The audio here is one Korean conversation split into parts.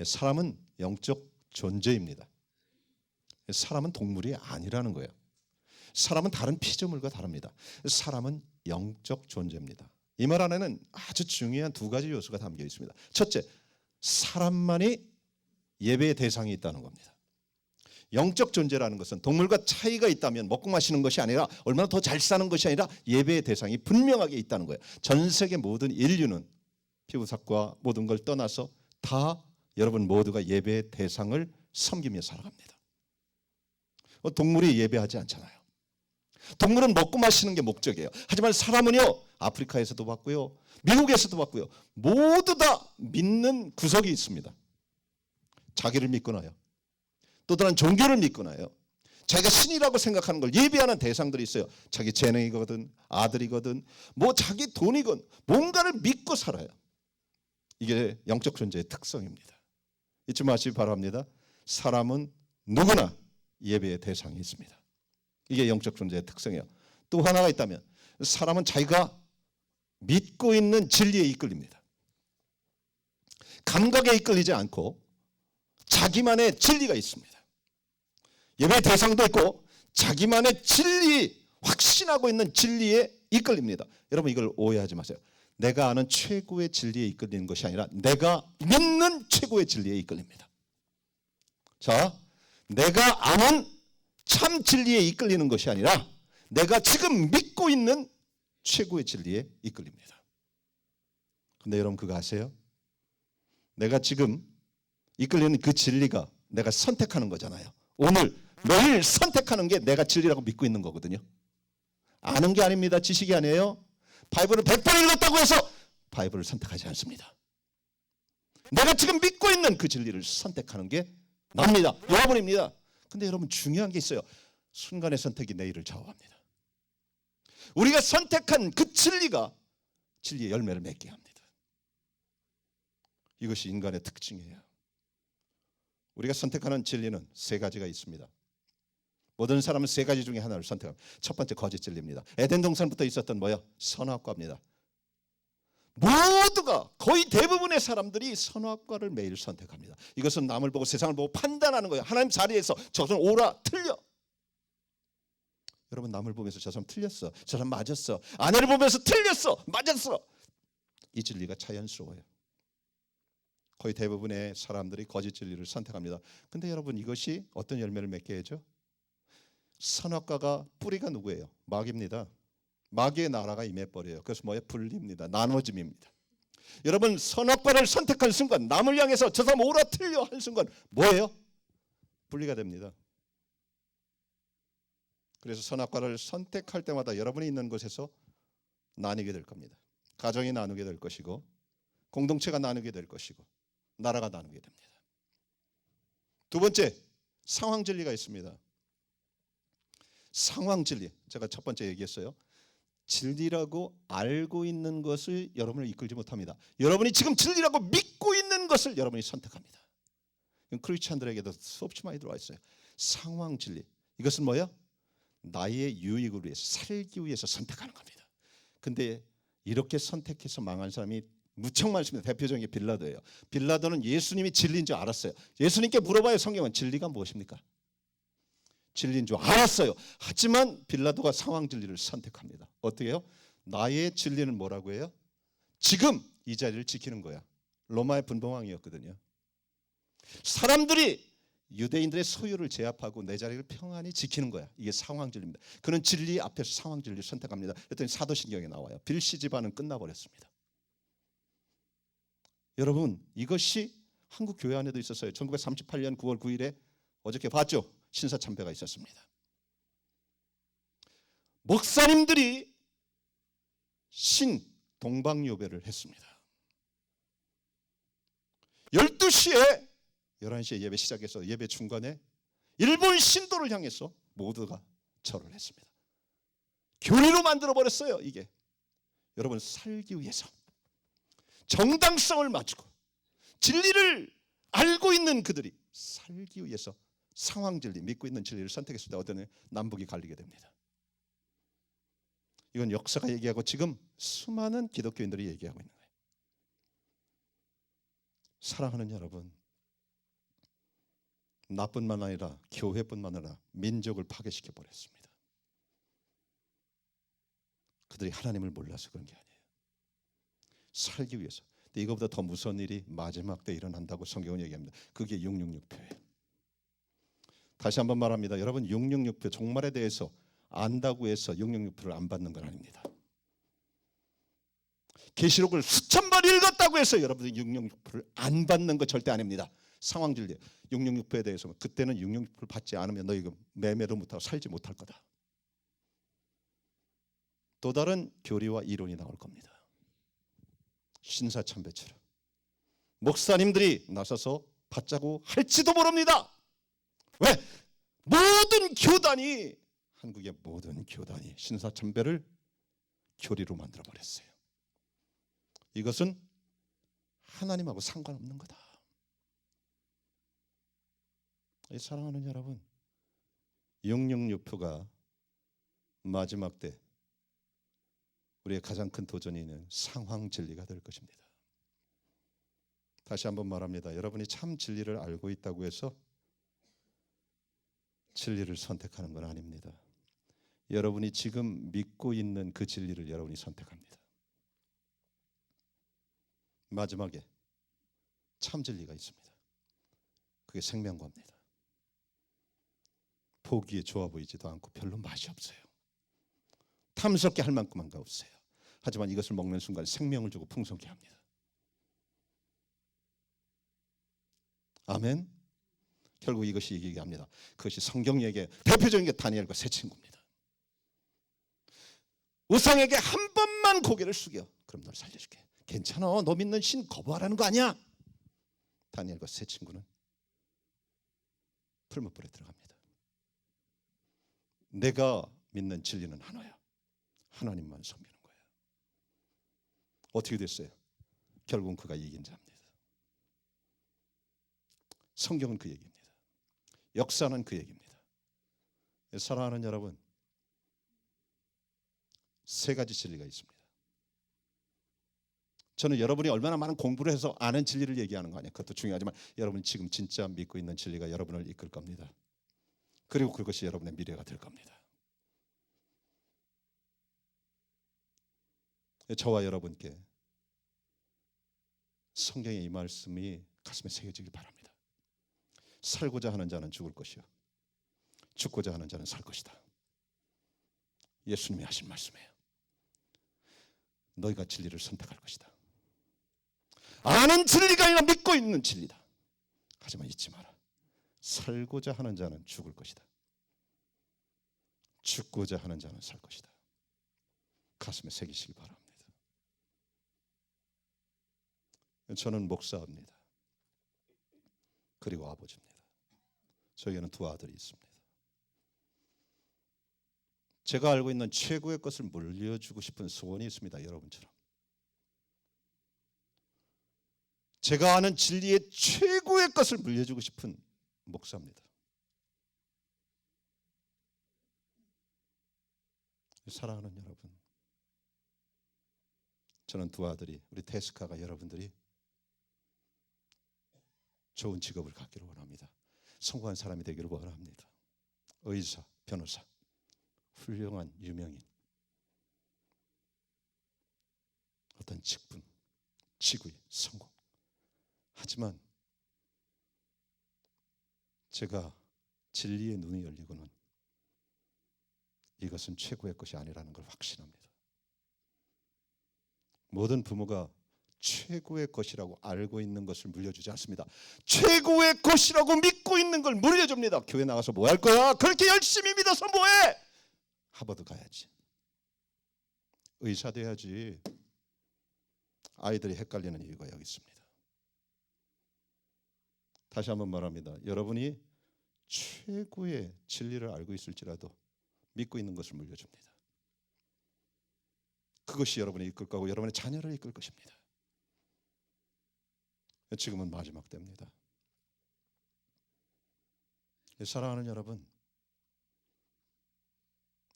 사람은 영적 존재입니다. 사람은 동물이 아니라는 거예요. 사람은 다른 피조물과 다릅니다. 사람은 영적 존재입니다. 이 말 안에는 아주 중요한 두 가지 요소가 담겨 있습니다. 첫째, 사람만이 예배의 대상이 있다는 겁니다. 영적 존재라는 것은 동물과 차이가 있다면 먹고 마시는 것이 아니라 얼마나 더 잘 사는 것이 아니라 예배의 대상이 분명하게 있다는 거예요. 전 세계 모든 인류는 피부색과 모든 걸 떠나서 다 여러분 모두가 예배의 대상을 섬기며 살아갑니다. 동물이 예배하지 않잖아요. 동물은 먹고 마시는 게 목적이에요. 하지만 사람은요, 아프리카에서도 봤고요, 미국에서도 봤고요, 모두 다 믿는 구석이 있습니다. 자기를 믿거나요, 또 다른 종교를 믿거나요, 자기가 신이라고 생각하는 걸 예배하는 대상들이 있어요. 자기 재능이거든, 아들이거든, 뭐 자기 돈이건 뭔가를 믿고 살아요. 이게 영적 존재의 특성입니다. 잊지 마시기 바랍니다. 사람은 누구나 예배의 대상이 있습니다. 이게 영적 존재의 특성이에요. 또 하나가 있다면 사람은 자기가 믿고 있는 진리에 이끌립니다. 감각에 이끌리지 않고 자기만의 진리가 있습니다. 예배의 대상도 있고 자기만의 진리, 확신하고 있는 진리에 이끌립니다. 여러분 이걸 오해하지 마세요. 내가 아는 최고의 진리에 이끌리는 것이 아니라 내가 믿는 최고의 진리에 이끌립니다. 자, 내가 아는 참 진리에 이끌리는 것이 아니라 내가 지금 믿고 있는 최고의 진리에 이끌립니다. 근데 여러분 그거 아세요? 내가 지금 이끌리는 그 진리가 내가 선택하는 거잖아요. 오늘 매일 선택하는 게 내가 진리라고 믿고 있는 거거든요. 아는 게 아닙니다. 지식이 아니에요. 바이블을 100번 읽었다고 해서 바이블을 선택하지 않습니다. 내가 지금 믿고 있는 그 진리를 선택하는 게 납니다. 여러분입니다. 근데 여러분 중요한 게 있어요. 순간의 선택이 내일을 좌우합니다. 우리가 선택한 그 진리가 진리의 열매를 맺게 합니다. 이것이 인간의 특징이에요. 우리가 선택하는 진리는 세 가지가 있습니다. 모든 사람은 세 가지 중에 하나를 선택합니다. 첫 번째 거짓 진리입니다. 에덴 동산부터 있었던 뭐요? 선악과입니다. 모두가 거의 대부분의 사람들이 선악과를 매일 선택합니다. 이것은 남을 보고 세상을 보고 판단하는 거예요. 하나님 자리에서 저 사람 옳아 틀려. 여러분 남을 보면서 저 사람 틀렸어, 저 사람 맞았어, 아내를 보면서 틀렸어, 맞았어. 이 진리가 자연스러워요. 거의 대부분의 사람들이 거짓 진리를 선택합니다. 근데 여러분 이것이 어떤 열매를 맺게 해죠? 선악과가 뿌리가 누구예요? 마귀입니다. 마귀의 나라가 임해버려요. 그래서 뭐예요? 분리입니다. 나눠짐입니다. 여러분 선악과를 선택한 순간 남을 향해서 저 사람 옳아 틀려 한 순간 뭐예요? 분리가 됩니다. 그래서 선악과를 선택할 때마다 여러분이 있는 곳에서 나뉘게 될 겁니다. 가정이 나누게 될 것이고 공동체가 나누게 될 것이고 나라가 나누게 됩니다. 두 번째, 상황 진리가 있습니다. 상황 진리. 제가 첫 번째 얘기했어요. 진리라고 알고 있는 것을 여러분을 이끌지 못합니다. 여러분이 지금 진리라고 믿고 있는 것을 여러분이 선택합니다. 크리스찬들에게도 수없이 많이 들어와 있어요. 상황 진리. 이것은 뭐야? 나의 유익을 위해서, 살기 위해서 선택하는 겁니다. 근데 이렇게 선택해서 망한 사람이 무척 많습니다. 대표적인 게 빌라도예요. 빌라도는 예수님이 진리인 줄 알았어요. 예수님께 물어봐요. 성경은 진리가 무엇입니까? 진리인 줄 알았어요. 하지만 빌라도가 상황 진리를 선택합니다. 어떻게 해요? 나의 진리는 뭐라고 해요? 지금 이 자리를 지키는 거야. 로마의 분봉왕이었거든요. 사람들이 유대인들의 소유를 제압하고 내 자리를 평안히 지키는 거야. 이게 상황 진리입니다. 그는 진리 앞에서 상황 진리를 선택합니다. 그랬더니 사도신경에 나와요. 빌시 집안은 끝나버렸습니다. 여러분 이것이 한국 교회 안에도 있었어요. 1938년 9월 9일에 어저께 봤죠? 신사참배가 있었습니다. 목사님들이 동방요배를 했습니다. 12시에 11시에 예배 시작해서 예배 중간에 일본 신도를 향해서 모두가 절을 했습니다. 교리로 만들어버렸어요. 이게 여러분 살기 위해서 정당성을 맞추고 진리를 알고 있는 그들이 살기 위해서 상황 진리, 믿고 있는 진리를 선택했을 때 어떤 남북이 갈리게 됩니다. 이건 역사가 얘기하고 지금 수많은 기독교인들이 얘기하고 있는 거예요. 사랑하는 여러분, 나뿐만 아니라 교회뿐만 아니라 민족을 파괴시켜 버렸습니다. 그들이 하나님을 몰라서 그런 게 아니에요. 살기 위해서. 근데 이거보다 더 무서운 일이 마지막 때 일어난다고 성경은 얘기합니다. 그게 666표예요. 다시 한번 말합니다. 여러분, 666표 종말에 대해서 안다고 해서 666표를 안 받는 건 아닙니다. 계시록을 수천 번 읽었다고 해서 여러분들이 666표를 안 받는 거 절대 아닙니다. 상황 진리 666표에 대해서 그때는 666표를 받지 않으면 너 이거 매매도 못하고 살지 못할 거다. 또 다른 교리와 이론이 나올 겁니다. 신사참배처럼 목사님들이 나서서 받자고 할지도 모릅니다. 왜? 모든 교단이, 한국의 모든 교단이 신사참배를 교리로 만들어 버렸어요. 이것은 하나님하고 상관없는 거다. 사랑하는 여러분, 666표가 마지막 때 우리의 가장 큰 도전이 상황 진리가 될 것입니다. 다시 한번 말합니다. 여러분이 참 진리를 알고 있다고 해서 진리를 선택하는 건 아닙니다. 여러분이 지금 믿고 있는 그 진리를 여러분이 선택합니다. 마지막에 참 진리가 있습니다. 그게 생명과입니다. 보기에 좋아 보이지도 않고 별로 맛이 없어요. 탐스럽게 할 만큼만 없어요. 하지만 이것을 먹는 순간 생명을 주고 풍성케 합니다. 아멘. 결국 이것이 얘기합니다. 그것이 성경에게 대표적인 게 다니엘과 세 친구입니다. 우상에게 한 번만 고개를 숙여. 그럼 널 살려줄게. 괜찮아. 너 믿는 신 거부하라는 거 아니야. 다니엘과 세 친구는 풀무불에 들어갑니다. 내가 믿는 진리는 하나야. 하나님만 섬기는 거야. 어떻게 됐어요? 결국은 그가 이긴 자입니다. 성경은 그 얘기입니다. 역사는 그 얘기입니다. 사랑하는 여러분, 세 가지 진리가 있습니다. 저는 여러분이 얼마나 많은 공부를 해서 아는 진리를 얘기하는 거 아니에요. 그것도 중요하지만 여러분이 지금 진짜 믿고 있는 진리가 여러분을 이끌 겁니다. 그리고 그것이 여러분의 미래가 될 겁니다. 저와 여러분께 성경의 이 말씀이 가슴에 새겨지길 바랍니다. 살고자 하는 자는 죽을 것이요 죽고자 하는 자는 살 것이다. 예수님이 하신 말씀이에요. 너희가 진리를 선택할 것이다. 아는 진리가 아니라 믿고 있는 진리다. 하지만 잊지 마라. 살고자 하는 자는 죽을 것이다. 죽고자 하는 자는 살 것이다. 가슴에 새기시기 바랍니다. 저는 목사입니다. 그리고 아버지입니다. 저에게는 두 아들이 있습니다. 제가 알고 있는 최고의 것을 물려주고 싶은 소원이 있습니다. 여러분처럼. 제가 아는 진리의 최고의 것을 물려주고 싶은 목사입니다. 사랑하는 여러분, 저는 두 아들이, 우리 테스카가 여러분들이 좋은 직업을 갖기를 원합니다. 성공한 사람이 되기를 원합니다. 의사, 변호사, 훌륭한 유명인, 어떤 직분, 직위, 성공. 하지만 제가 진리의 눈이 열리고는 이것은 최고의 것이 아니라는 걸 확신합니다. 모든 부모가 최고의 것이라고 알고 있는 것을 물려주지 않습니다. 최고의 것이라고 믿고 있는 걸 물려줍니다. 교회 나가서 뭐 할 거야? 그렇게 열심히 믿어서 뭐해? 하버드 가야지. 의사 돼야지. 아이들이 헷갈리는 이유가 여기 있습니다. 다시 한번 말합니다. 여러분이 최고의 진리를 알고 있을지라도 믿고 있는 것을 물려줍니다. 그것이 여러분을 이끌 거고 여러분의 자녀를 이끌 것입니다. 지금은 마지막 때입니다. 사랑하는 여러분,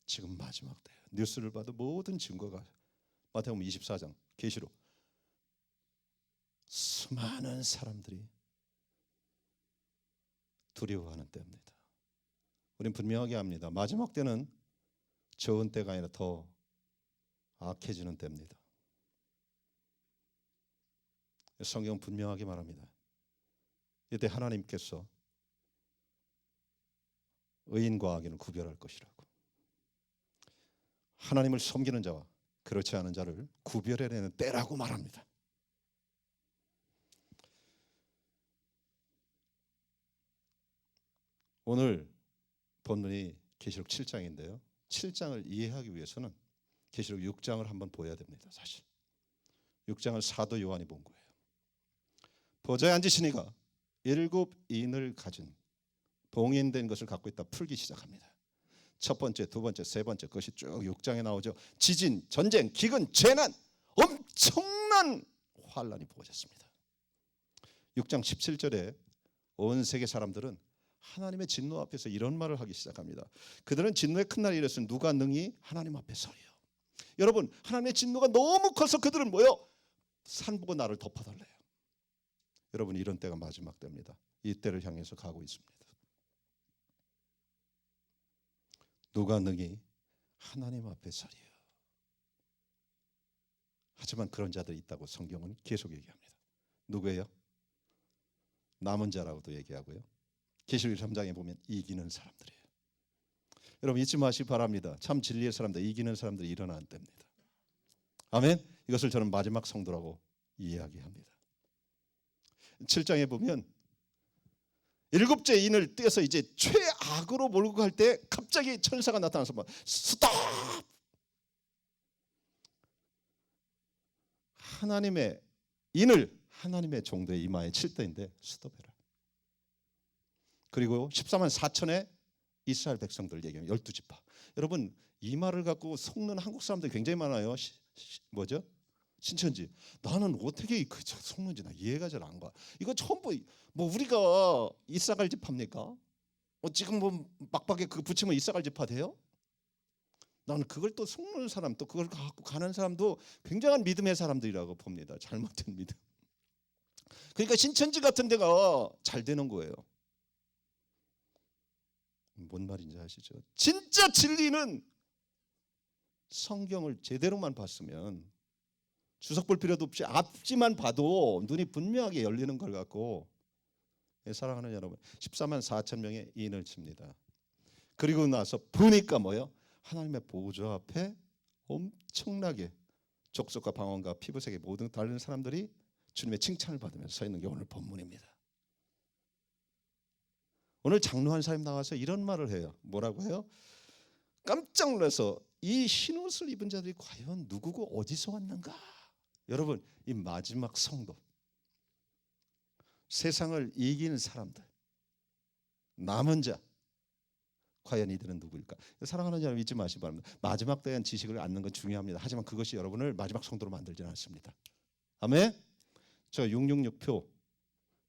지금 마지막 때예요. 뉴스를 봐도 모든 증거가 마태복음 24장 계시록 수많은 사람들이 두려워하는 때입니다. 우린 분명하게 합니다. 마지막 때는 좋은 때가 아니라 더 악해지는 때입니다. 성경은 분명하게 말합니다. 이때 하나님께서 의인과 악인을 구별할 것이라고. 하나님을 섬기는 자와 그렇지 않은 자를 구별해내는 때라고 말합니다. 오늘 본문이 계시록 7장인데요. 7장을 이해하기 위해서는 계시록 6장을 한번 보아야 됩니다. 사실 6장을 사도 요한이 본 거예요. 보좌에 앉으시니가 7 인을 가진 봉인된 것을 갖고 있다 풀기 시작합니다. 첫 번째, 두 번째, 세 번째 것이 쭉 6장에 나오죠. 지진, 전쟁, 기근, 재난, 엄청난 환란이 부어졌습니다. 6장 17절에 온 세계 사람들은 하나님의 진노 앞에서 이런 말을 하기 시작합니다. 그들은 진노의 큰 날이 이랬으니 누가 능히 하나님 앞에 서리요. 여러분, 하나님의 진노가 너무 커서 그들은 뭐요? 산 보고 나를 덮어달래요. 여러분, 이런 때가 마지막 때입니다. 이 때를 향해서 가고 있습니다. 누가 능히 하나님 앞에 서리요. 하지만 그런 자들이 있다고 성경은 계속 얘기합니다. 누구예요? 남은 자라고도 얘기하고요. 계시록 3장에 보면 이기는 사람들이에요. 여러분 잊지 마시기 바랍니다. 참 진리의 사람들, 이기는 사람들이 일어나는 때입니다. 아멘. 이것을 저는 마지막 성도라고 이야기합니다. 7장에 보면 7째 인을 떼서 이제 최악으로 몰고 갈 때 갑자기 천사가 나타나서 막 스톱! 하나님의 인을 하나님의 종도의 이마에 칠 때인데 스톱해라. 그리고 14만 4천의 이스라엘 백성들 얘기하면 12지파. 여러분 이 말을 갖고 속는 한국 사람들이 굉장히 많아요. 뭐죠? 신천지. 나는 어떻게 그 속는지 나 이해가 잘 안 가. 이거 전부 뭐 우리가 이사갈 집합니까? 지금 뭐 막박에 그 붙이면 이사갈 집합 돼요? 나는 그걸 또 속는 사람, 또 그걸 갖고 가는 사람도 굉장한 믿음의 사람들이라고 봅니다. 잘못된 믿음. 그러니까 신천지 같은 데가 잘 되는 거예요. 뭔 말인지 아시죠? 진짜 진리는 성경을 제대로만 봤으면 주석 볼 필요도 없이 앞지만 봐도 눈이 분명하게 열리는 걸 갖고 사랑하는 여러분 14만 4천 명의 인을 칩니다. 그리고 나서 보니까 뭐예요? 하나님의 보좌 앞에 엄청나게 족속과 방언과 피부색의 모든 다른 사람들이 주님의 칭찬을 받으면서 서 있는 게 오늘 본문입니다. 오늘 장로한 사람 나와서 이런 말을 해요. 뭐라고 해요? 깜짝 놀라서 이 흰옷을 입은 자들이 과연 누구고 어디서 왔는가? 여러분 이 마지막 성도, 세상을 이기는 사람들, 남은 자, 과연 이들은 누구일까? 사랑하는 여러분 잊지 마시기 바랍니다. 마지막 때에 대한 지식을 얻는 건 중요합니다. 하지만 그것이 여러분을 마지막 성도로 만들지는 않습니다. 아멘. 저 666표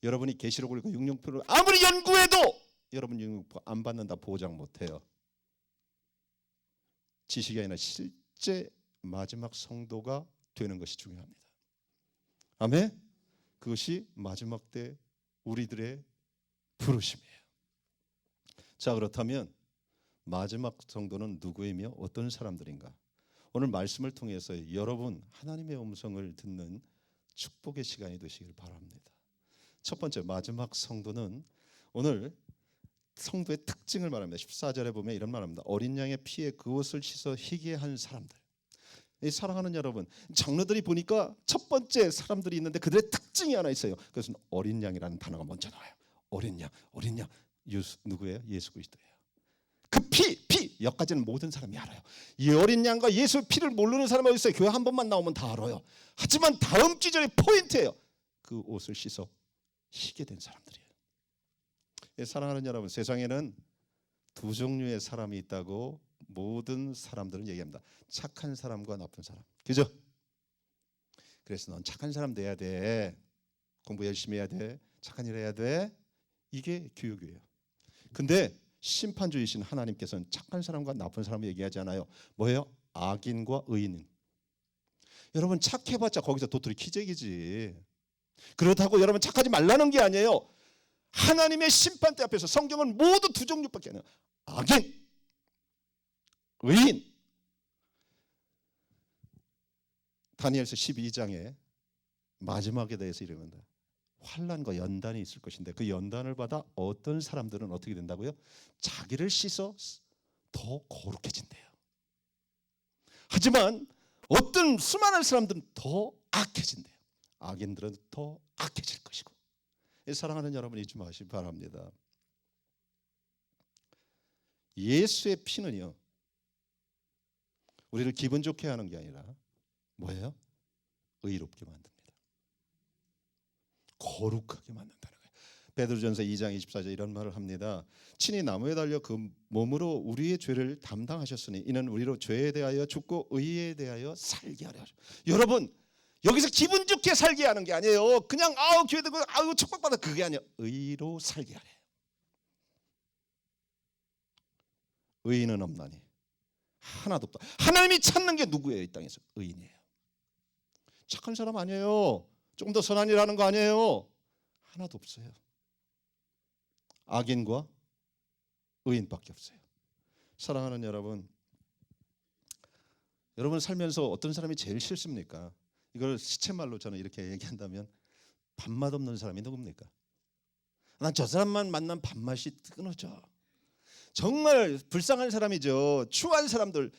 여러분이 계시록을 읽고 666표를 아무리 연구해도 여러분 666표 안 받는다 보장 못해요. 지식이 아니라 실제 마지막 성도가 되는 것이 중요합니다. 아멘. 그것이 마지막 때 우리들의 부르심이에요. 자, 그렇다면 마지막 성도는 누구이며 어떤 사람들인가? 오늘 말씀을 통해서 여러분 하나님의 음성을 듣는 축복의 시간이 되시길 바랍니다. 첫 번째 마지막 성도는 오늘 성도의 특징을 말합니다. 14절에 보면 이런 말합니다. 어린 양의 피에 그 옷을 씻어 희게 한 사람들. 사랑하는 여러분, 장로들이 보니까 첫 번째 사람들이 있는데 그들의 특징이 하나 있어요. 그것은 어린 양이라는 단어가 먼저 나와요. 어린 양, 어린 양. 누구예요? 예수 그리스도예요. 그 피, 여기까지는 모든 사람이 알아요. 이 어린 양과 예수의 피를 모르는 사람이 어디 있어요? 교회 한 번만 나오면 다 알아요. 하지만 다음 주절의 포인트예요. 그 옷을 씻어 희게 된 사람들이에요. 사랑하는 여러분, 세상에는 두 종류의 사람이 있다고 모든 사람들은 얘기합니다. 착한 사람과 나쁜 사람. 그죠? 그래서 넌 착한 사람 돼야 돼. 공부 열심히 해야 돼. 착한 일 해야 돼. 이게 교육이에요. 근데 심판주이신 하나님께서는 착한 사람과 나쁜 사람을 얘기하지 않아요. 뭐예요? 악인과 의인. 여러분 착해봤자 거기서 도토리 키재기지. 그렇다고 여러분 착하지 말라는 게 아니에요. 하나님의 심판대 앞에서 성경은 모두 두 종류밖에 안 해요. 악인, 의인. 다니엘서 12장에 마지막에 대해서 이러는데 환난과 연단이 있을 것인데 그 연단을 받아 어떤 사람들은 어떻게 된다고요? 자기를 씻어 더 거룩해진대요. 하지만 어떤 수많은 사람들은 더 악해진대요. 악인들은 더 악해질 것이고. 사랑하는 여러분, 잊지 마시기 바랍니다. 예수의 피는요, 우리를 기분 좋게 하는 게 아니라 뭐예요? 의롭게 만듭니다. 거룩하게 만든다는 거예요. 베드로전서 2장 24절 이런 말을 합니다. 친히 나무에 달려 그 몸으로 우리의 죄를 담당하셨으니 이는 우리로 죄에 대하여 죽고 의에 대하여 살게 하려 하셨습니다. 여러분, 여기서 기분 좋게 살게 하는 게 아니에요. 그냥 교회 되고 축복받아, 그게 아니에요. 의로 살게 하래요. 의인은 없나니 하나도 없다. 하나님이 찾는 게 누구예요? 이 땅에서 의인이에요. 착한 사람 아니에요. 좀 더 선한 일 하는 거 아니에요. 하나도 없어요. 악인과 의인밖에 없어요. 사랑하는 여러분, 여러분 살면서 어떤 사람이 제일 싫습니까? 이걸 시쳇말로 저는 이렇게 얘기한다면 밥맛 없는 사람이 누굽니까? 난 저 사람만 만난 밥맛이 끊어져. 정말 불쌍한 사람이죠. 추한 사람들,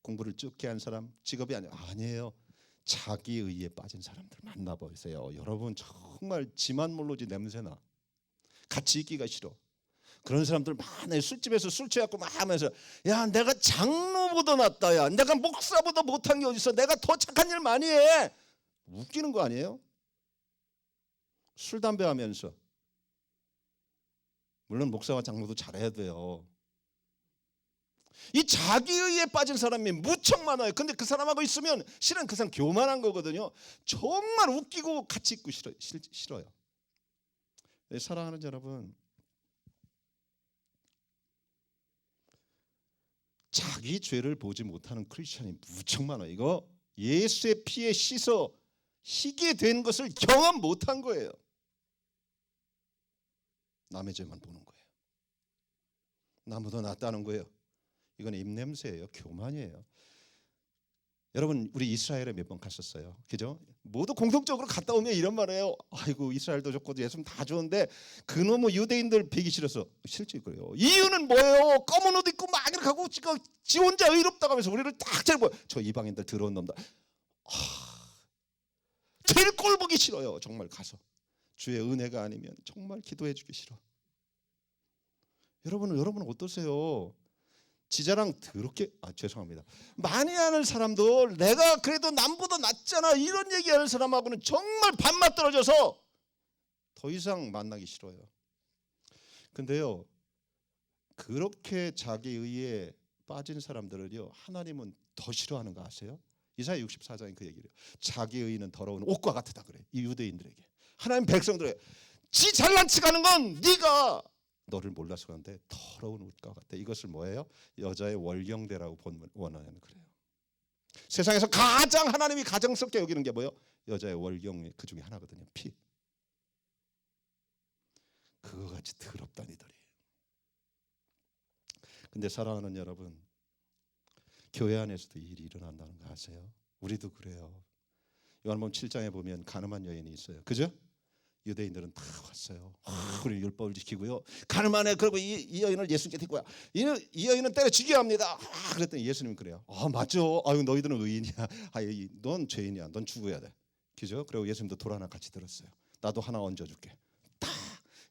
공부를 쭉 한 사람, 직업이 아니에요. 자기 의에 빠진 사람들 만나보세요. 여러분 정말 지만 몰로지 냄새나. 같이 있기가 싫어. 그런 사람들 많아요. 술집에서 술 취해갖고 막 하면서 야, 내가 장로보다 낫다. 야, 내가 목사보다 못한 게 어딨어. 내가 더 착한 일 많이 해. 웃기는 거 아니에요? 술 담배 하면서. 물론 목사와 장로도 잘해야 돼요. 이 자기의에 빠진 사람이 무척 많아요. 근데 그 사람하고 있으면 실은 그 사람 교만한 거거든요. 정말 웃기고 같이 있고 싫어요. 네, 사랑하는 여러분, 자기 죄를 보지 못하는 크리스천이 무척 많아요. 이거 예수의 피에 씻어 희게 된 것을 경험 못한 거예요. 남의 죄만 보는 거예요. 나보다 낫다는 거예요. 이건 입냄새예요. 교만이에요. 여러분, 우리 이스라엘에 몇 번 갔었어요. 그죠? 모두 공통적으로 갔다 오면 이런 말이에요. 아이고, 이스라엘도 좋고 예수님 다 좋은데 그놈의 유대인들 뵈기 싫어서. 실제 그래요. 이유는 뭐예요? 검은 옷 입고 막 이렇게 하고 지 혼자 의롭다고 하면서 우리를 딱 잘 보여. 저 이방인들 더러운 놈들. 제일 꼴 보기 싫어요. 정말 가서. 주의 은혜가 아니면 정말 기도해 주기 싫어. 여러분은 어떠세요? 지자랑 더럽게 죄송합니다. 많이 하는 사람도 내가 그래도 남보다 낫잖아 이런 얘기하는 사람하고는 정말 밥맛 떨어져서 더 이상 만나기 싫어요. 근데요, 그렇게 자기 의에 빠진 사람들을요, 하나님은 더 싫어하는 거 아세요? 이사야 64장에 그 얘기를 해요. 자기 의는 더러운 옷과 같다 그래. 이 유대인들에게. 하나님 백성들에게 지 잘난 척하는 건 네가 너를 몰라서 그런데 더러운 옷과 같아. 이것을 뭐예요? 여자의 월경대라고 원하는 그래요. 세상에서 가장 하나님이 가정스럽게 여기는 게 뭐예요? 여자의 월경 그 중에 하나거든요. 피. 그거 같이 더럽다니 이들이. 근데 사랑하는 여러분, 교회 안에서도 이 일이 일어난다는 거 아세요? 우리도 그래요. 요한복음 7장에 보면 가늠한 여인이 있어요. 그죠? 유대인들은 다 왔어요. 우리 율법을 지키고요. 가늠하네. 그리고 이 여인을 예수님께 데리고 와. 이 여인은 때려 죽여야 합니다. 그랬더니 예수님은 그래요. 맞죠. 아유, 너희들은 의인이야. 넌 죄인이야. 넌 죽어야 돼. 그죠? 그리고 예수님도 돌 하나 같이 들었어요. 나도 하나 얹어줄게. 딱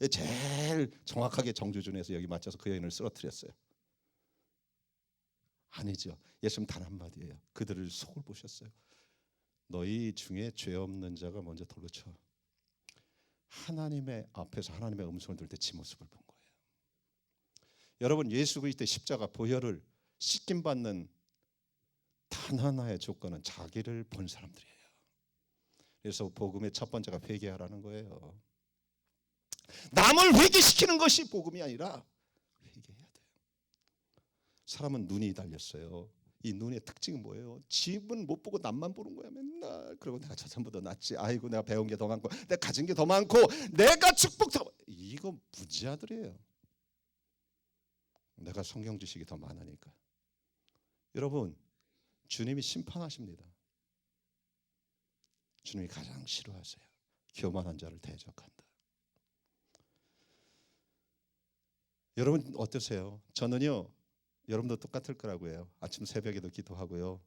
제일 정확하게 정조준에서 여기 맞춰서 그 여인을 쓰러뜨렸어요. 아니죠. 예수님 단 한마디예요. 그들을 속을 보셨어요. 너희 중에 죄 없는 자가 먼저 돌로 쳐. 하나님의 앞에서 하나님의 음성을 들을 때 지 모습을 본 거예요. 여러분, 예수 그리스도의 십자가 보혈을 씻김 받는 단 하나의 조건은 자기를 본 사람들이에요. 그래서 복음의 첫 번째가 회개하라는 거예요. 남을 회개시키는 것이 복음이 아니라 회개해야 돼요. 사람은 눈이 달렸어요. 이 눈의 특징은 뭐예요? 집은 못 보고 남만 보는 거야 맨날. 그리고 내가 저 사람보다 낫지. 아이고, 내가 배운 게 더 많고 내가 가진 게 더 많고 내가 축복 더. 그거 무지하들이에요. 내가 성경 지식이 더 많으니까. 여러분, 주님이 심판하십니다. 주님이 가장 싫어하세요. 교만한 자를 대적한다. 여러분 어떠세요? 저는요, 여러분도 똑같을 거라고 해요. 아침 새벽에도 기도하고요,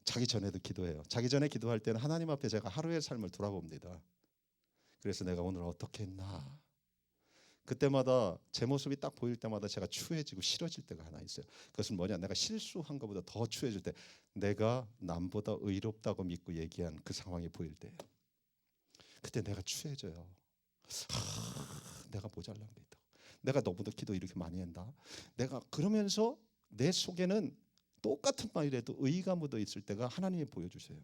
자기 전에도 기도해요. 자기 전에 기도할 때는 하나님 앞에 제가 하루의 삶을 돌아봅니다. 그래서 내가 오늘 어떻게 했나, 그때마다 제 모습이 딱 보일 때마다 제가 추해지고 싫어질 때가 하나 있어요. 그것은 뭐냐, 내가 실수한 것보다 더 추해질 때, 내가 남보다 의롭다고 믿고 얘기한 그 상황이 보일 때예요. 그때 내가 추해져요. 내가 모자란 게 있다고, 내가 너보다 기도 이렇게 많이 한다, 내가, 그러면서 내 속에는 똑같은 말이라도 의가 묻어 있을 때가 하나님이 보여주세요.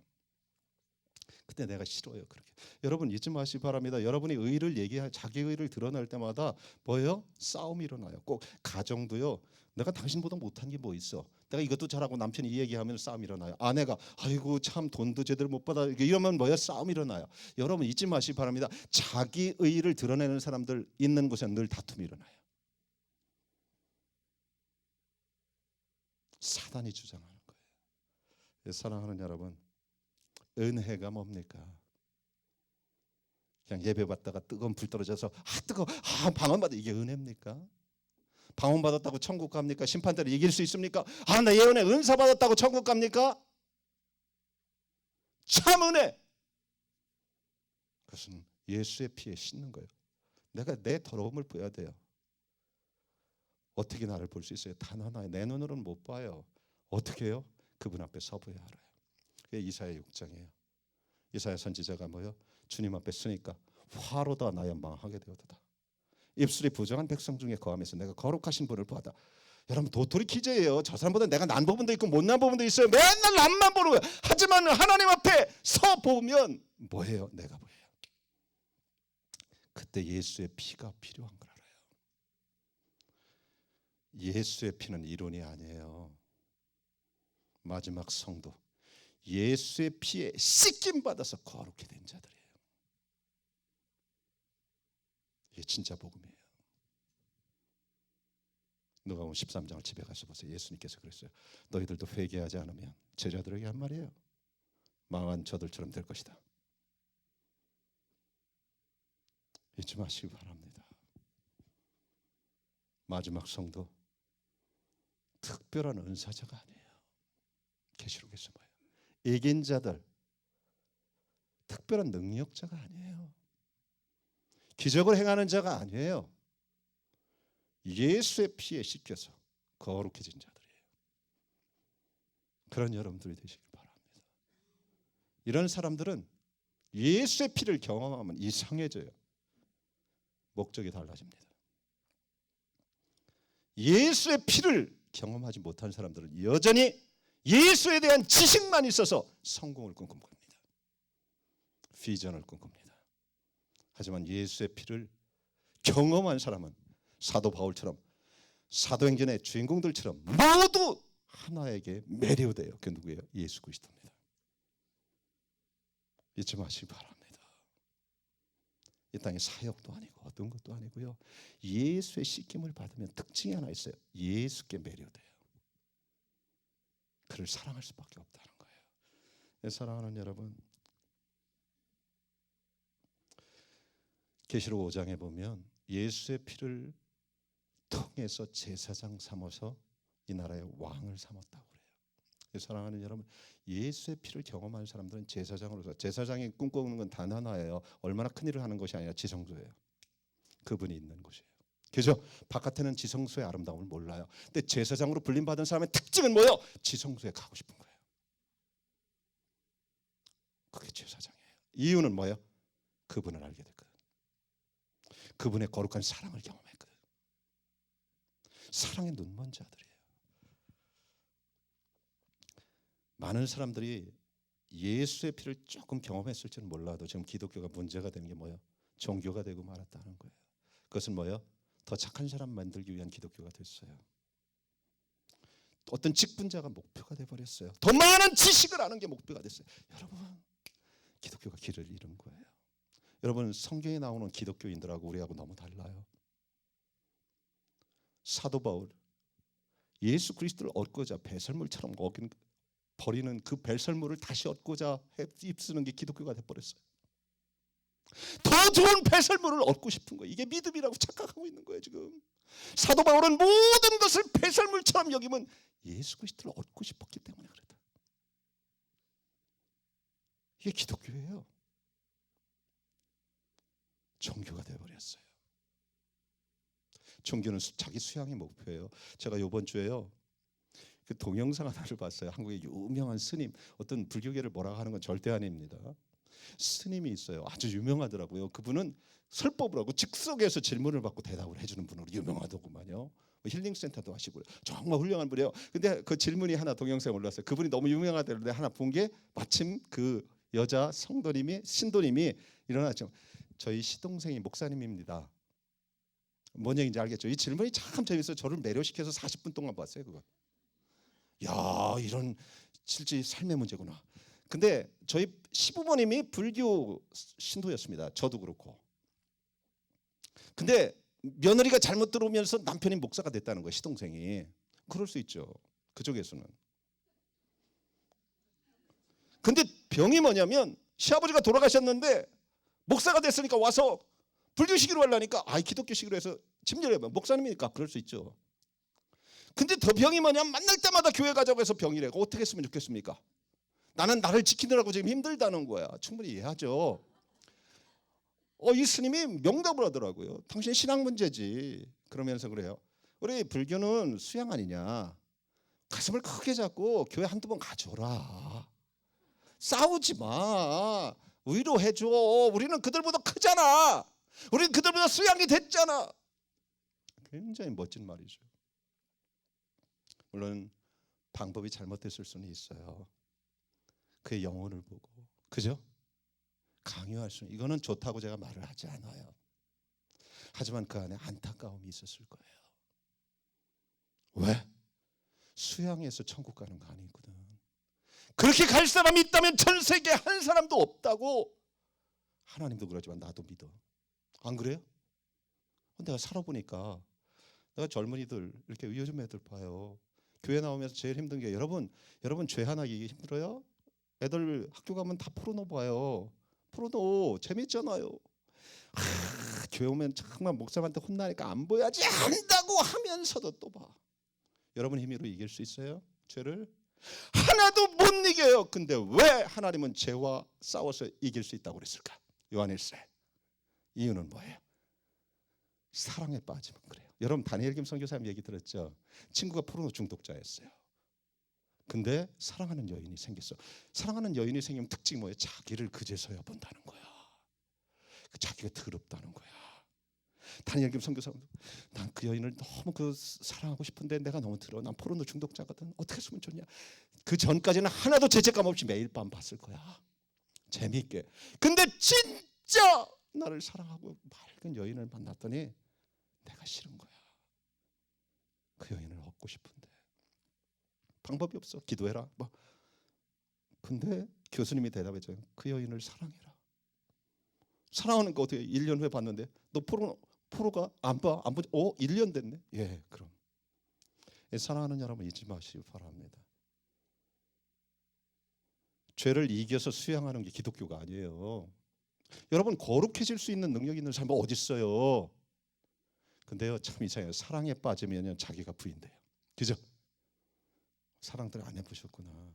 그때 내가 싫어요. 그렇게. 여러분 잊지 마시기 바랍니다. 여러분이 의를 자기 의를 드러낼 때마다 뭐예요? 싸움이 일어나요. 꼭 가정도요. 내가 당신보다 못한 게 뭐 있어? 내가 이것도 잘하고 남편이 이 얘기하면 싸움이 일어나요. 아내가 아이고 참 돈도 제대로 못 받아, 이러면 뭐예요? 싸움이 일어나요. 여러분 잊지 마시기 바랍니다. 자기 의를 드러내는 사람들 있는 곳에 늘 다툼이 일어나요. 사단이 주장하는 거예요. 사랑하는 여러분, 은혜가 뭡니까? 그냥 예배 받다가 뜨거운 불 떨어져서 뜨거워, 방언 받아, 이게 은혜입니까? 방언 받았다고 천국 갑니까? 심판대를 이길 수 있습니까? 나 예언에 은사 받았다고 천국 갑니까? 참 은혜. 그것은 예수의 피에 씻는 거예요. 내가 내 더러움을 보여야 돼요. 어떻게 나를 볼 수 있어요? 단 하나에 내 눈으로는 못 봐요. 어떻게 해요? 그분 앞에 서보야 알아요. 그게 이사야 6장이에요. 이사야 선지자가 뭐요? 주님 앞에 서니까 화로다 나여 망하게 되었다. 입술이 부정한 백성 중에 거하면서 내가 거룩하신 분을 보았다. 여러분 도토리 기제예요. 저 사람보다 내가 난 부분도 있고 못난 부분도 있어요. 맨날 남만 보는 거예요. 하지만 하나님 앞에 서 보면 뭐예요? 내가 보여요. 그때 예수의 피가 필요한 걸 알아요. 예수의 피는 이론이 아니에요. 마지막 성도, 예수의 피에 씻김 받아서 거룩히 된 자들이에요. 이게 진짜 복음이에요. 누가복음 13장을 집에 가서 보세요. 예수님께서 그랬어요. 너희들도 회개하지 않으면, 제자들에게 한 말이에요, 망한 저들처럼 될 것이다. 잊지 마시기 바랍니다. 마지막 성도 특별한 은사자가 아니에요. 계시록에서 뭐예요? 이긴 자들, 특별한 능력자가 아니에요. 기적을 행하는 자가 아니에요. 예수의 피에 씻겨서 거룩해진 자들이에요. 그런 여러분들이 되시길 바랍니다. 이런 사람들은 예수의 피를 경험하면 이상해져요. 목적이 달라집니다. 예수의 피를 경험하지 못한 사람들은 여전히 예수에 대한 지식만 있어서 성공을 꿈꿉니다. 비전을 꿈꿉니다. 하지만 예수의 피를 경험한 사람은 사도 바울처럼, 사도행전의 주인공들처럼 모두 하나에게 매료돼요. 그 누구예요? 예수 그리스도입니다. 잊지 마시기 바랍니다. 이 땅에 사역도 아니고 어떤 것도 아니고요, 예수의 씻김을 받으면 특징이 하나 있어요. 예수께 매료돼요. 그를 사랑할 수밖에 없다는 거예요. 사랑하는 여러분, 계시록 5장에 보면 예수의 피를 통해서 제사장 삼아서 이 나라의 왕을 삼았다고 그래요. 사랑하는 여러분, 예수의 피를 경험한 사람들은 제사장으로서, 제사장이 꿈꾸는 건 단 하나예요. 얼마나 큰 일을 하는 것이 아니라 지성소예요. 그분이 있는 곳이에요. 그죠? 바깥에는 지성소의 아름다움을 몰라요. 근데 제사장으로 불림받은 사람의 특징은 뭐예요? 지성소에 가고 싶은 거예요. 그게 제사장이에요. 이유는 뭐예요? 그분을 알게 됐거든. 그분의 거룩한 사랑을 경험했거든. 사랑에 눈먼 자들이에요. 많은 사람들이 예수의 피를 조금 경험했을지는 몰라도 지금 기독교가 문제가 되는 게 뭐예요? 종교가 되고 말았다는 거예요. 그것은 뭐예요? 더 착한 사람 만들기 위한 기독교가 됐어요. 어떤 직분자가 목표가 돼버렸어요. 더 많은 지식을 아는 게 목표가 됐어요. 여러분, 기독교가 길을 잃은 거예요. 여러분, 성경에 나오는 기독교인들하고 우리하고 너무 달라요. 사도 바울, 예수 그리스도를 얻고자 배설물처럼 버리는 그 배설물을 다시 얻고자 입쓰는 게 기독교가 돼버렸어요. 더 좋은 배설물을 얻고 싶은 거예요. 이게 믿음이라고 착각하고 있는 거예요 지금. 사도 바울은 모든 것을 배설물처럼 여기면 예수 그리스도를 얻고 싶었기 때문에 그랬다. 이게 기독교예요. 종교가 되어버렸어요. 종교는 자기 수양의 목표예요. 제가 이번 주에요, 그 동영상 하나를 봤어요. 한국의 유명한 스님, 어떤 불교계를 뭐라고 하는 건 절대 아닙니다. 스님이 있어요. 아주 유명하더라고요. 그분은 설법을 하고 즉석에서 질문을 받고 대답을 해주는 분으로 유명하더구만요. 힐링센터도 하시고요. 정말 훌륭한 분이에요. 근데 그 질문이 하나 동영상에 올랐어요. 그분이 너무 유명하다는데 하나 본 게 마침 그 여자 신도님이 일어났죠. 저희 시동생이 목사님입니다. 뭔 얘기인지 알겠죠? 이 질문이 참 재밌어요. 저를 매료시켜서 40분 동안 봤어요. 그거. 야, 이런 실제 삶의 문제구나. 근데 저희 시부모님이 불교 신도였습니다. 저도 그렇고. 근데 며느리가 잘못 들어오면서 남편이 목사가 됐다는 거예요. 시동생이. 그럴 수 있죠. 그쪽에서는. 근데 병이 뭐냐면 시아버지가 돌아가셨는데 목사가 됐으니까 와서 불교식으로 하려니까 기독교식으로 해서 침례를 해요. 목사님이니까 그럴 수 있죠. 근데 더 병이 뭐냐면 만날 때마다 교회 가자고 해서 병이래. 어떻게 했으면 좋겠습니까? 나는 나를 지키느라고 지금 힘들다는 거야. 충분히 이해하죠. 이 스님이 명답을 하더라고요. 당신 신앙 문제지. 그러면서 그래요. 우리 불교는 수양 아니냐. 가슴을 크게 잡고 교회 한두 번 가줘라. 싸우지 마. 위로해줘. 우리는 그들보다 크잖아. 우리는 그들보다 수양이 됐잖아. 굉장히 멋진 말이죠. 물론 방법이 잘못됐을 수는 있어요. 그의 영혼을 보고, 그죠? 강요할 수는, 이거는 좋다고 제가 말을 하지 않아요. 하지만 그 안에 안타까움이 있었을 거예요. 왜? 수양해서 천국 가는 거 아니거든. 그렇게 갈 사람이 있다면 전 세계 한 사람도 없다고. 하나님도 그러지만 나도 믿어. 안 그래요? 내가 살아보니까, 내가 젊은이들 이렇게 요즘 애들 봐요. 교회 나오면서 제일 힘든 게, 여러분 죄 하나 이기 힘들어요? 애들 학교 가면 다 포르노 봐요. 포르노 재밌잖아요. 교회 오면 정말 목사한테 혼나니까 안 보여야지 한다고 하면서도 또 봐. 여러분 힘으로 이길 수 있어요? 죄를? 하나도 못 이겨요. 근데 왜 하나님은 죄와 싸워서 이길 수 있다고 그랬을까? 요한일서. 이유는 뭐예요? 사랑에 빠지면 그래요. 여러분 다니엘 김 선교사님 얘기 들었죠? 친구가 포르노 중독자였어요. 근데 사랑하는 여인이 생겼어. 사랑하는 여인이 생기면 특징이 뭐예요? 자기를 그제서야 본다는 거야. 자기가 더럽다는 거야. 다니엘 김 선교사님, 난 그 여인을 너무 사랑하고 싶은데 내가 너무 더러워. 난 포르노 중독자거든. 어떻게 했으면 좋냐. 그 전까지는 하나도 죄책감 없이 매일 밤 봤을 거야. 재미있게. 근데 진짜 나를 사랑하고 맑은 여인을 만났더니 내가 싫은 거야. 그 여인을 얻고 싶은데 방법이 없어. 기도해라. 근데 교수님이 대답했죠. 그 여인을 사랑해라. 사랑하는 거 어떻게 1년 후에 봤는데 너 포로가 안 봐? 안 보지? 1년 됐네. 예, 그럼. 사랑하는 여러분 잊지 마시기 바랍니다. 죄를 이겨서 수양하는 게 기독교가 아니에요. 여러분 거룩해질 수 있는 능력 있는 사람 어디 있어요? 근데요 참 이상해요. 사랑에 빠지면 자기가 부인돼요. 그죠? 사랑들 안 해보셨구나.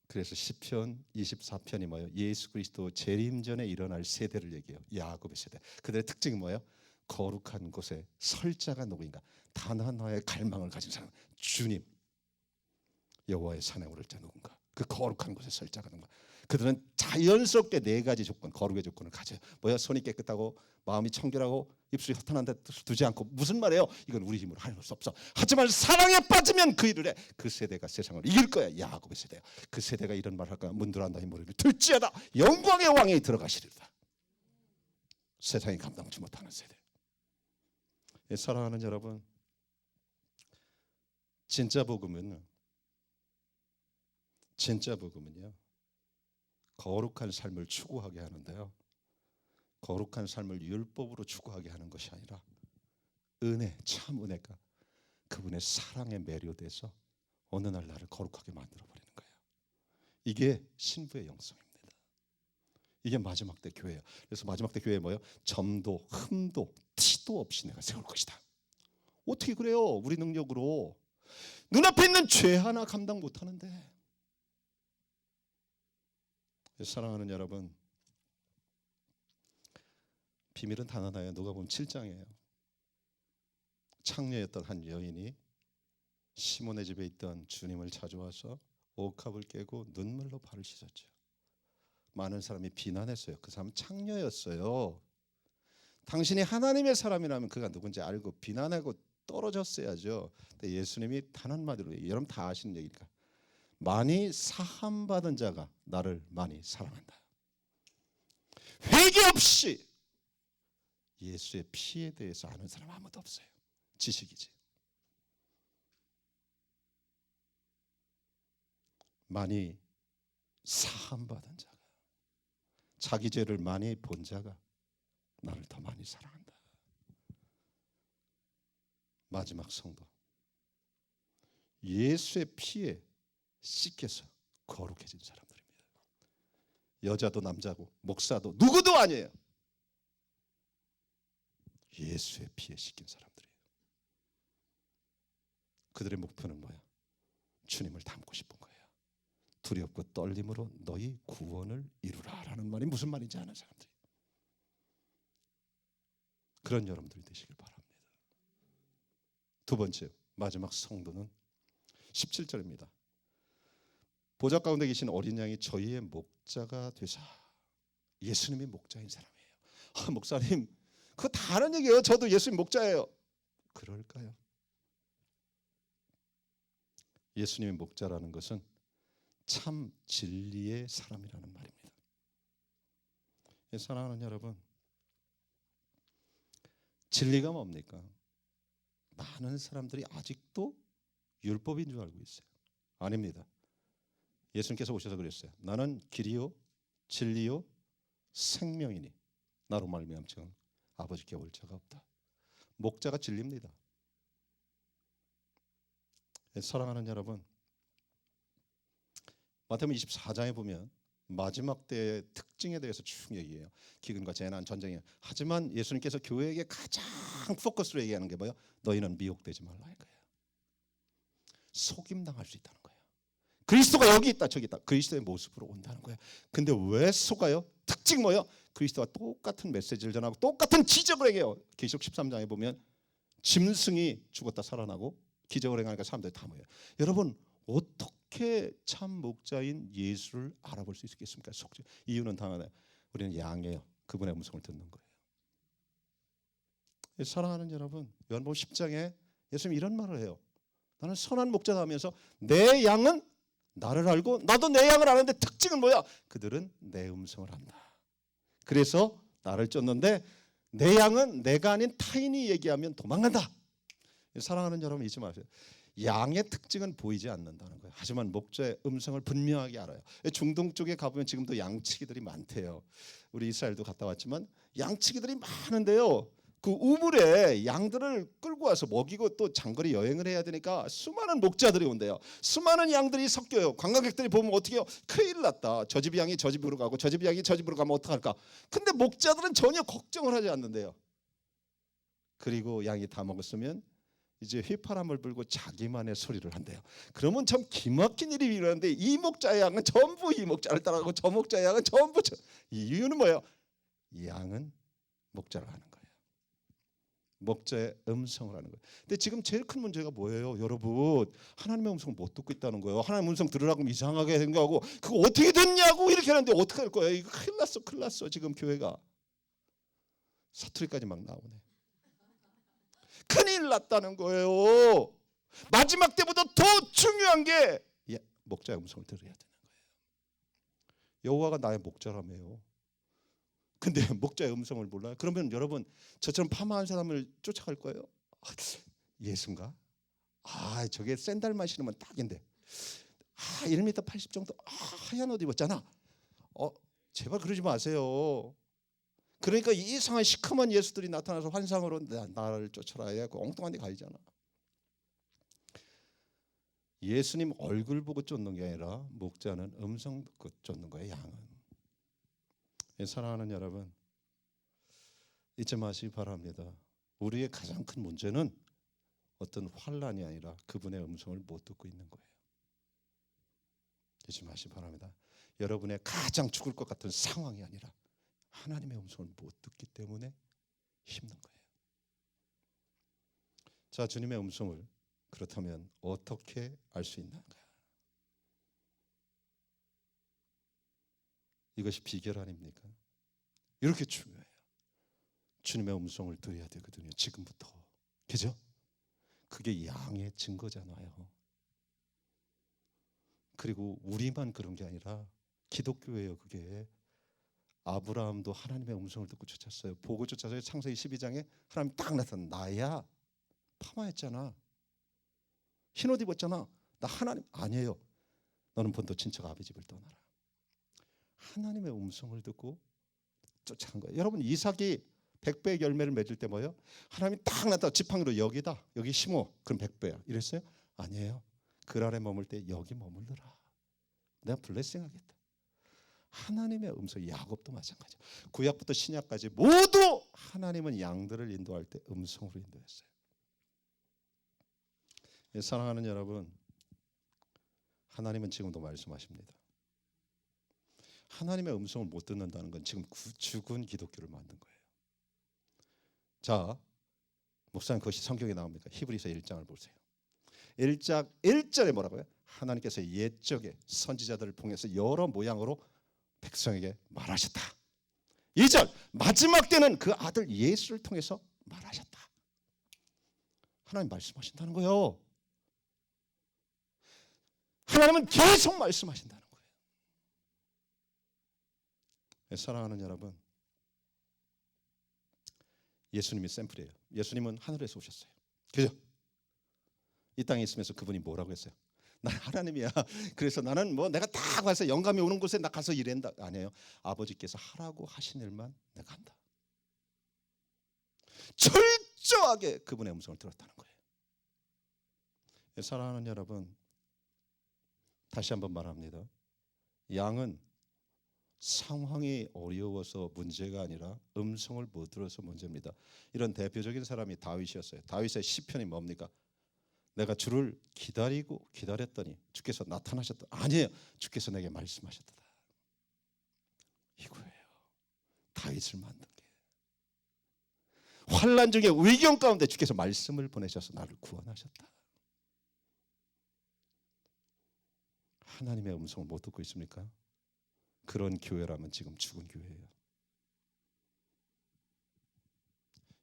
그래서 시편 24편이 뭐예요? 예수 그리스도 재림 전에 일어날 세대를 얘기해요. 야곱의 세대. 그들의 특징이 뭐예요? 거룩한 곳에 설 자가 누구인가? 단 하나의 갈망을 가진 사람. 주님. 여호와의 산에 오를 자 누군가? 그 거룩한 곳에 설 자가 누군가? 그들은 자연스럽게 4가지 조건, 거룩의 조건을 가져요. 뭐야? 손이 깨끗하고 마음이 청결하고 입술이 허탄한 데 두지 않고. 무슨 말이에요? 이건 우리 힘으로 할 수 없어. 하지만 사랑에 빠지면 그 일을 해. 그 세대가 세상을 이길 거야. 야곱의 세대야. 그 세대가 이런 말 할까? 문들어 나의 머리를 들지어다 영광의 왕이 들어가시리라. 세상이 감당하지 못하는 세대. 사랑하는 여러분, 진짜 복음은요 거룩한 삶을 추구하게 하는데요. 거룩한 삶을 율법으로 추구하게 하는 것이 아니라 은혜, 참 은혜가 그분의 사랑에 매료돼서 어느 날 나를 거룩하게 만들어버리는 거예요. 이게 신부의 영성입니다. 이게 마지막 때 교회예요. 그래서 마지막 때 교회에 뭐예요? 점도 흠도 티도 없이 내가 세울 것이다. 어떻게 그래요? 우리 능력으로 눈앞에 있는 죄 하나 감당 못하는데. 사랑하는 여러분, 비밀은 단 하나예요. 누가 보면 7장이에요. 창녀였던 한 여인이 시몬의 집에 있던 주님을 찾아와서 옥합을 깨고 눈물로 발을 씻었죠. 많은 사람이 비난했어요. 그 사람은 창녀였어요. 당신이 하나님의 사람이라면 그가 누군지 알고 비난하고 떨어졌어야죠. 근데 예수님이 단 한마디로, 여러분 다 아시는 얘기니까, 많이 사함받은 자가 나를 많이 사랑한다. 회개 없이 예수의 피에 대해서 아는 사람 아무도 없어요. 지식이지. 많이 사함받은 자가, 자기 죄를 많이 본 자가 나를 더 많이 사랑한다. 마지막 성도, 예수의 피에 씻겨서 거룩해진 사람들입니다. 여자도 남자고 목사도 누구도 아니에요. 예수의 피에 씻긴 사람들이에요. 그들의 목표는 뭐야? 주님을 닮고 싶은 거예요. 두렵고 떨림으로 너희 구원을 이루라라는 말이 무슨 말인지 아는 사람들이. 그런 여러분들이 되시길 바랍니다. 두 번째, 마지막 성도는 17절입니다. 보좌 가운데 계신 어린 양이 저희의 목자가 되사. 예수님이 목자인 사람이에요. 목사님, 그거 다른 얘기예요. 저도 예수님 목자예요. 그럴까요? 예수님의 목자라는 것은 참 진리의 사람이라는 말입니다. 사랑하는 여러분, 진리가 뭡니까? 많은 사람들이 아직도 율법인 줄 알고 있어요. 아닙니다. 예수님께서 오셔서 그랬어요. 나는 길이요 진리요 생명이니 나로 말미암지 아버지께 올 자가 없다. 목자가 진리입니다. 사랑하는 여러분, 마태복음 24장에 보면 마지막 때의 특징에 대해서 쭉 얘기해요. 기근과 재난, 전쟁이에요. 하지만 예수님께서 교회에게 가장 포커스로 얘기하는 게 뭐예요? 너희는 미혹되지 말라 이거예요. 속임당할 수 있다는 거예요. 그리스도가 여기 있다 저기 있다. 그리스도의 모습으로 온다는 거예요. 근데 왜 속아요? 특징 뭐예요? 그리스도와 똑같은 메시지를 전하고 똑같은 기적을 행해요. 계시록 13장에 보면 짐승이 죽었다 살아나고 기적을 행하니까 사람들이 다 모여요. 여러분, 어떻게 참 목자인 예수를 알아볼 수 있겠습니까? 이유는 당연해요. 우리는 양이에요. 그분의 음성을 듣는 거예요. 사랑하는 여러분, 요한복음 10장에 예수님이 이런 말을 해요. 나는 선한 목자다 하면서 내 양은 나를 알고 나도 내 양을 아는데 특징은 뭐야? 그들은 내 음성을 안다. 그래서 나를 쫓는데 내 양은 내가 아닌 타인이 얘기하면 도망간다. 사랑하는 여러분, 잊지 마세요. 양의 특징은 보이지 않는다는 거예요. 하지만 목자의 음성을 분명하게 알아요. 중동 쪽에 가보면 지금도 양치기들이 많대요. 우리 이스라엘도 갔다 왔지만 양치기들이 많은데요. 그 우물에 양들을 끌고 와서 먹이고 또 장거리 여행을 해야 되니까 수많은 목자들이 온대요. 수많은 양들이 섞여요. 관광객들이 보면 어떻게 해요? 큰일 났다. 저 집 양이 저 집으로 가고 저 집 양이 저 집으로 가면 어떡할까? 근데 목자들은 전혀 걱정을 하지 않는데요. 그리고 양이 다 먹었으면 이제 휘파람을 불고 자기만의 소리를 한대요. 그러면 참 기막힌 일이 일어나는데 이 목자의 양은 전부 이 목자를 따라가고 저 목자의 양은 전부 이 이유는 뭐예요? 이 양은 목자를 하는 거예요. 목자의 음성을 하는 거예요. 근데 지금 제일 큰 문제가 뭐예요? 여러분, 하나님의 음성을 못 듣고 있다는 거예요. 하나님의 음성 들으라고 이상하게 생각하고 그거 어떻게 됐냐고 이렇게 하는데 어떻게 할 거예요? 이거 큰일 났어 지금 교회가. 사투리까지 막 나오네. 큰일 났다는 거예요. 마지막 때보다 더 중요한 게 목자의 음성을 들어야 되는 거예요. 여호와가 나의 목자라며요. 근데 목자의 음성을 몰라요? 그러면 여러분, 저처럼 파마한 사람을 쫓아갈 거예요? 예수인가? 저게 샌들만 신으면 딱인데 1m 80 정도 하얀 옷 입었잖아. 제발 그러지 마세요. 그러니까 이상한 시커먼 예수들이 나타나서 환상으로 나를 쫓아라 해고 엉뚱한 데 가이잖아. 예수님 얼굴 보고 쫓는 게 아니라 목자는 음성 듣고 쫓는 거예요. 양은. 사랑하는 여러분, 잊지 마시기 바랍니다. 우리의 가장 큰 문제는 어떤 환난이 아니라 그분의 음성을 못 듣고 있는 거예요. 잊지 마시기 바랍니다. 여러분의 가장 죽을 것 같은 상황이 아니라 하나님의 음성을 못 듣기 때문에 힘든 거예요. 자, 주님의 음성을 그렇다면 어떻게 알 수 있는가? 이것이 비결 아닙니까? 이렇게 중요해요. 주님의 음성을 들어야 되거든요. 지금부터. 그죠? 그게 양의 증거잖아요. 그리고 우리만 그런 게 아니라 기독교예요. 그게 아브라함도 하나님의 음성을 듣고 쫓았어요. 보고 쫓아서 창세기 12장에 하나님 딱 나타난 나야. 파마했잖아. 흰옷 입었잖아. 나 하나님 아니에요. 너는 본토 친척 아비 집을 떠나라. 하나님의 음성을 듣고 쫓아간 거예요. 여러분 이삭이 100배의 열매를 맺을 때 뭐예요? 하나님이 딱 나타나 지팡이로 여기다. 여기 심어. 그럼 100배야. 이랬어요? 아니에요. 그 아래 머물 때 여기 머물러라. 내가 블레싱하겠다. 하나님의 음성. 야곱도 마찬가지야. 구약부터 신약까지 모두 하나님은 양들을 인도할 때 음성으로 인도했어요. 사랑하는 여러분, 하나님은 지금도 말씀하십니다. 하나님의 음성을 못 듣는다는 건 지금 죽은 기독교를 만든 거예요. 자, 목사님 그것이 성경에 나옵니까? 히브리서 1장을 보세요. 1장 1절에 뭐라고요? 하나님께서 옛적에 선지자들을 통해서 여러 모양으로 백성에게 말하셨다. 2절 마지막 때는 그 아들 예수를 통해서 말하셨다. 하나님 말씀하신다는 거예요. 하나님은 계속 말씀하신다는 거예요. 사랑하는 여러분, 예수님이 샘플이에요. 예수님은 하늘에서 오셨어요. 그죠? 이 땅에 있으면서 그분이 뭐라고 했어요? 난 하나님이야. 그래서 나는 뭐 내가 딱 가서 영감이 오는 곳에 나 가서 일한다. 아니에요. 아버지께서 하라고 하신 일만 내가 한다. 철저하게 그분의 음성을 들었다는 거예요. 사랑하는 여러분, 다시 한번 말합니다. 양은 상황이 어려워서 문제가 아니라 음성을 못 들어서 문제입니다. 이런 대표적인 사람이 다윗이었어요. 다윗의 시편이 뭡니까? 내가 주를 기다리고 기다렸더니 주께서 나타나셨다. 아니에요. 주께서 내게 말씀하셨다. 이거예요. 다윗을 만든 게. 환난 중에 위경 가운데 주께서 말씀을 보내셔서 나를 구원하셨다. 하나님의 음성을 못 듣고 있습니까? 그런 교회라면 지금 죽은 교회예요.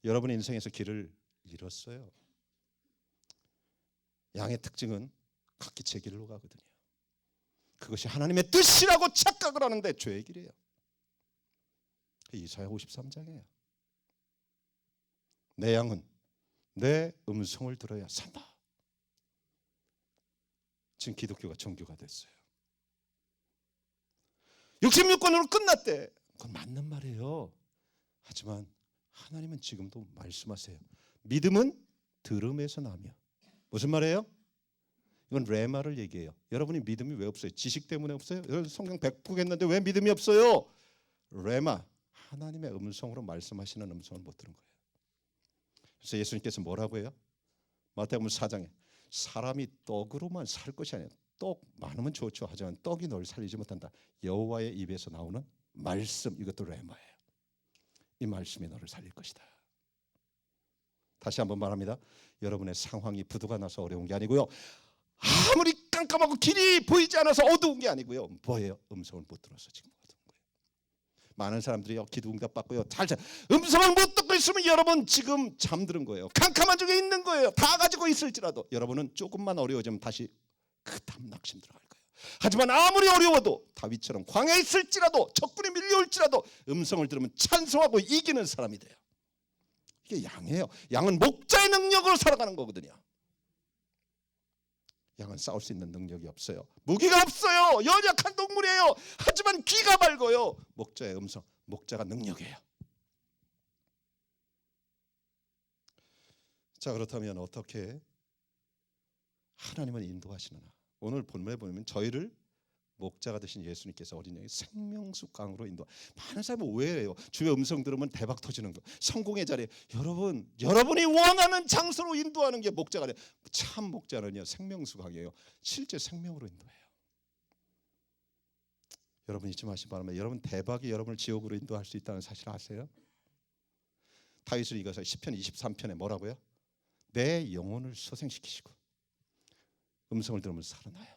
여러분의 인생에서 길을 잃었어요. 양의 특징은 각기 제 길로 가거든요. 그것이 하나님의 뜻이라고 착각을 하는데 죄의 길이에요. 이사야 53장이에요. 내 양은 내 음성을 들어야 산다. 지금 기독교가 정교가 됐어요. 66권으로 끝났대. 그건 맞는 말이에요. 하지만 하나님은 지금도 말씀하세요. 믿음은 들음에서 나며. 무슨 말이에요? 이건 레마를 얘기해요. 여러분이 믿음이 왜 없어요? 지식 때문에 없어요? 성경 100% 했는데 왜 믿음이 없어요? 레마, 하나님의 음성으로 말씀하시는 음성을 못 들은 거예요. 그래서 예수님께서 뭐라고 해요? 마태복음 4장에 사람이 떡으로만 살 것이 아니라 떡 많으면 좋죠. 하지만 떡이 너를 살리지 못한다. 여호와의 입에서 나오는 말씀, 이것도 레마예요. 이 말씀이 너를 살릴 것이다. 다시 한번 말합니다. 여러분의 상황이 부도가 나서 어려운 게 아니고요. 아무리 깜깜하고 길이 보이지 않아서 어두운 게 아니고요. 뭐예요? 음성을 못 들어서 지금 어두운 거예요. 많은 사람들이요. 기도응답 받고요. 음성을 못 듣고 있으면 여러분 지금 잠드는 거예요. 캄캄한 중에 있는 거예요. 다 가지고 있을지라도 여러분은 조금만 어려워지면 다시 그 탐낙심 들어갈 거예요. 하지만 아무리 어려워도 다윗처럼 광야에 있을지라도 적군이 밀려올지라도 음성을 들으면 찬송하고 이기는 사람이 돼요. 이게 양이에요. 양은 목자의 능력으로 살아가는 거거든요. 양은 싸울 수 있는 능력이 없어요. 무기가 없어요. 연약한 동물이에요. 하지만 귀가 밝아요. 목자의 음성, 목자가 능력이에요. 자, 그렇다면 어떻게 하나님은 인도하시느냐? 오늘 본문에 보면 저희를 목자가 되신 예수님께서 어린 양의 생명수 강으로 인도. 많은 사람이 오해해요. 주의 음성 들으면 대박 터지는 거. 성공의 자리에 여러분이 원하는 장소로 인도하는 게 목자가 돼요. 참 목자는요 생명수 강이에요. 실제 생명으로 인도해요. 여러분 잊지 마시기 바랍니다. 여러분 대박이 여러분을 지옥으로 인도할 수 있다는 사실 아세요? 다윗은 이것을 시편 23편에 뭐라고요? 내 영혼을 소생시키시고 음성을 들으면 살아나요.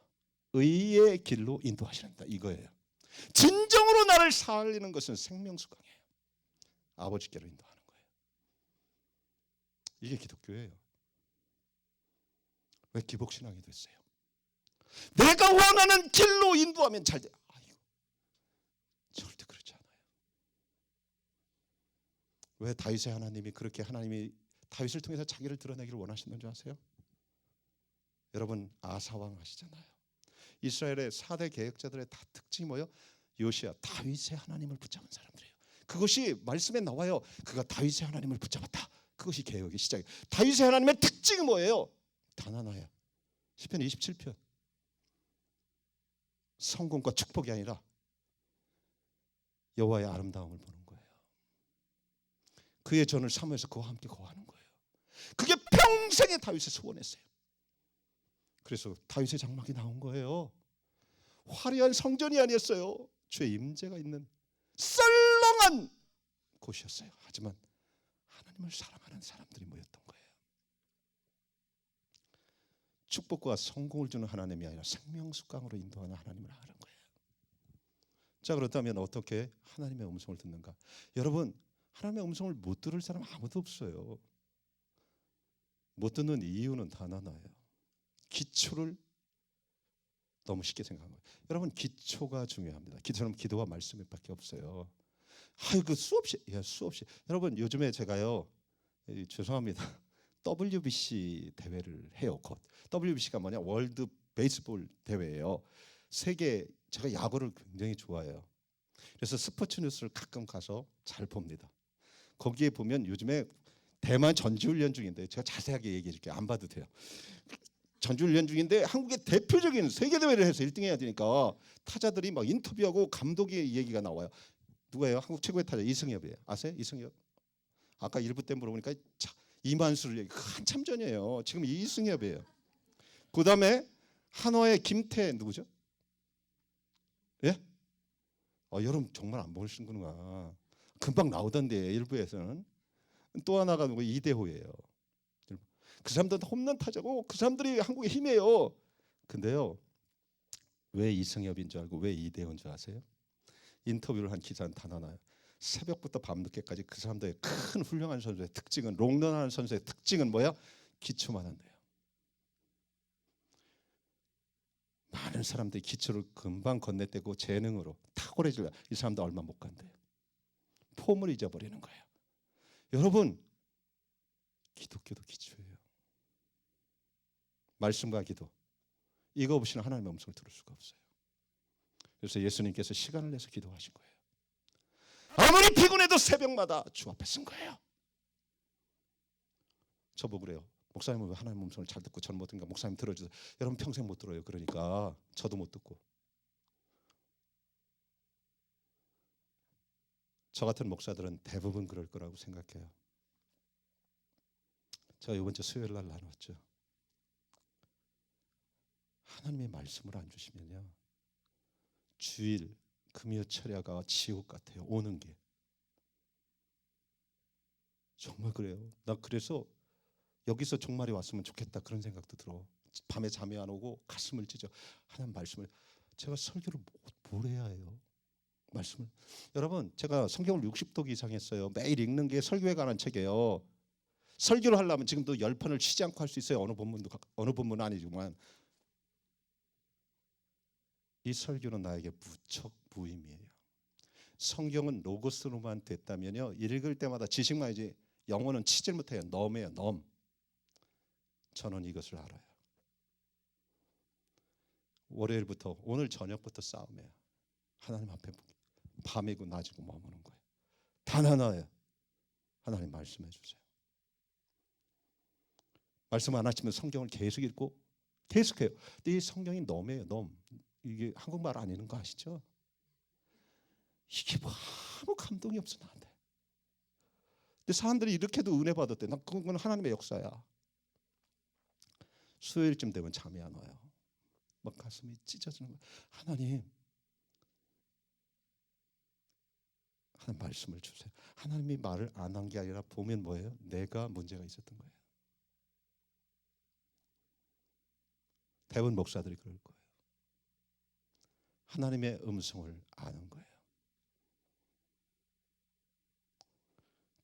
의의 길로 인도하시는다 이거예요. 진정으로 나를 살리는 것은 생명수강이에요. 아버지께로 인도하는 거예요. 이게 기독교예요. 왜 기복신앙이 됐어요? 내가 원하는 길로 인도하면 잘 돼. 아이고, 절대 그렇지 않아요. 왜 다윗의 하나님이 그렇게 하나님이 다윗을 통해서 자기를 드러내기를 원하시는 줄 아세요? 여러분 아사왕 아시잖아요. 이스라엘의 4대 개혁자들의 다 특징이 뭐예요? 요시야 다윗의 하나님을 붙잡은 사람들이에요. 그것이 말씀에 나와요. 그가 다윗의 하나님을 붙잡았다. 그것이 개혁의 시작이에요. 다윗의 하나님의 특징이 뭐예요? 단 하나예요. 시편 27편. 성공과 축복이 아니라 여호와의 아름다움을 보는 거예요. 그의 전을 사모해서 그와 함께 거하는 거예요. 그게 평생의 다윗의 소원했어요. 그래서 다윗의 장막이 나온 거예요. 화려한 성전이 아니었어요. 주의 임재가 있는 썰렁한 곳이었어요. 하지만 하나님을 사랑하는 사람들이 모였던 거예요. 축복과 성공을 주는 하나님이 아니라 생명수강으로 인도하는 하나님을 아는 거예요. 자, 그렇다면 어떻게 하나님의 음성을 듣는가? 여러분 하나님의 음성을 못 들을 사람 아무도 없어요. 못 듣는 이유는 단 하나예요. 기초를 너무 쉽게 생각한 거예요. 여러분 기초가 중요합니다. 기초는 기도와 말씀밖에 없어요. 그 수없이 여러분 요즘에 제가요 죄송합니다. WBC 대회를 해요. 곧 WBC가 뭐냐? 월드 베이스볼 대회예요. 세계 제가 야구를 굉장히 좋아해요. 그래서 스포츠 뉴스를 가끔 가서 잘 봅니다. 거기에 보면 요즘에 대만 전지훈련 중인데 제가 자세하게 얘기해 줄게요. 안 봐도 돼요. 전지훈련 중인데 한국의 대표적인 세계대회를 해서 1등 해야 되니까 타자들이 막 인터뷰하고 감독의 얘기가 나와요. 누가요? 한국 최고의 타자 이승엽이에요. 아세요? 이승엽. 아까 1부 때 물어보니까 이만수를 얘기 한참 전이에요. 지금 이승엽이에요. 그 다음에 한화의 김태 누구죠? 예? 여러분 정말 안 보시는구나. 금방 나오던데 일부에서는. 또 하나가 누구 이대호예요. 그 사람들은 홈런 타자고 그 사람들이 한국의 힘이에요. 근데요 왜 이승엽인 줄 알고 왜 이대호인 줄 아세요? 인터뷰를 한 기사는 단 하나예요. 새벽부터 밤늦게까지 그 사람들의 큰 훌륭한 선수의 특징은 롱런하는 선수의 특징은 뭐야? 기초만 한대요. 많은 사람들이 기초를 금방 건네떼고 재능으로 탁월해지려 이 사람들 얼마 못 간대요. 폼을 잊어버리는 거예요. 여러분 기독교도 기초예요. 말씀과 기도 이거 없이는 하나님의 음성을 들을 수가 없어요. 그래서 예수님께서 시간을 내서 기도하신 거예요. 아무리 피곤해도 새벽마다 주 앞에 쓴 거예요. 저보고 그래요. 목사님은 왜 하나님의 음성을 잘 듣고 저는 못 듣는가? 목사님 들어주세요. 여러분 평생 못 들어요. 그러니까 저도 못 듣고. 저 같은 목사들은 대부분 그럴 거라고 생각해요. 제가 이번 주 수요일 날 나눴죠. 하나님의 말씀을 안 주시면요 주일 금요 철야가 지옥 같아요. 오는 게 정말 그래요. 나 그래서 여기서 종말이 왔으면 좋겠다 그런 생각도 들어. 밤에 잠이 안 오고 가슴을 찢어. 하나님 말씀을 제가 설교를 뭘 해야 해요? 말씀을 여러분 제가 성경을 60독 이상 했어요. 매일 읽는 게 설교에 관한 책이에요. 설교를 하려면 지금도 10편을 쉬지 않고 할 수 있어요. 어느 본문은 아니지만 이 설교는 나에게 무척 무의미해요. 성경은 로고스로만 됐다면요 읽을 때마다 지식만이지 영어는 치질 못해요. 넘이에요. 넘. 저는 이것을 알아요. 월요일부터 오늘 저녁부터 싸움이에요. 하나님 앞에 밤이고 낮이고 머무는 거예요. 단 하나예요. 하나님 말씀해 주세요. 말씀 안 하시면 성경을 계속 읽고 계속해요. 근데 이 성경이 넘이에요. 이게 한국말 안 읽는 거 아시죠? 이게 뭐 아무 감동이 없어 나한테. 근데 사람들이 이렇게도 은혜 받았대. 난 그건 하나님의 역사야. 수요일쯤 되면 잠이 안 와요. 막 가슴이 찢어지는 거야. 하나님 말씀을 주세요. 하나님이 말을 안 한 게 아니라 보면 뭐예요? 내가 문제가 있었던 거예요. 대부분 목사들이 그럴 거예요. 하나님의 음성을 아는 거예요.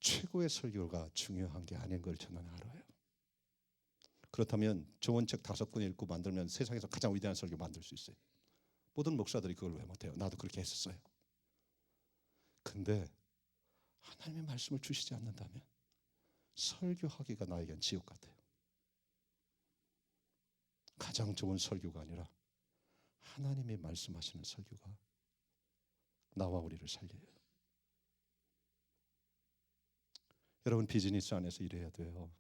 최고의 설교가 중요한 게 아닌 걸 저는 알아요. 그렇다면 좋은 책 5권 읽고 만들면 세상에서 가장 위대한 설교 만들 수 있어요. 모든 목사들이 그걸 왜 못해요? 나도 그렇게 했었어요. 근데 하나님의 말씀을 주시지 않는다면 설교하기가 나에겐 지옥 같아요. 가장 좋은 설교가 아니라 하나님이 말씀하시는 설교가 나와 우리를 살려요. 여러분 비즈니스 안에서 일해야 돼요.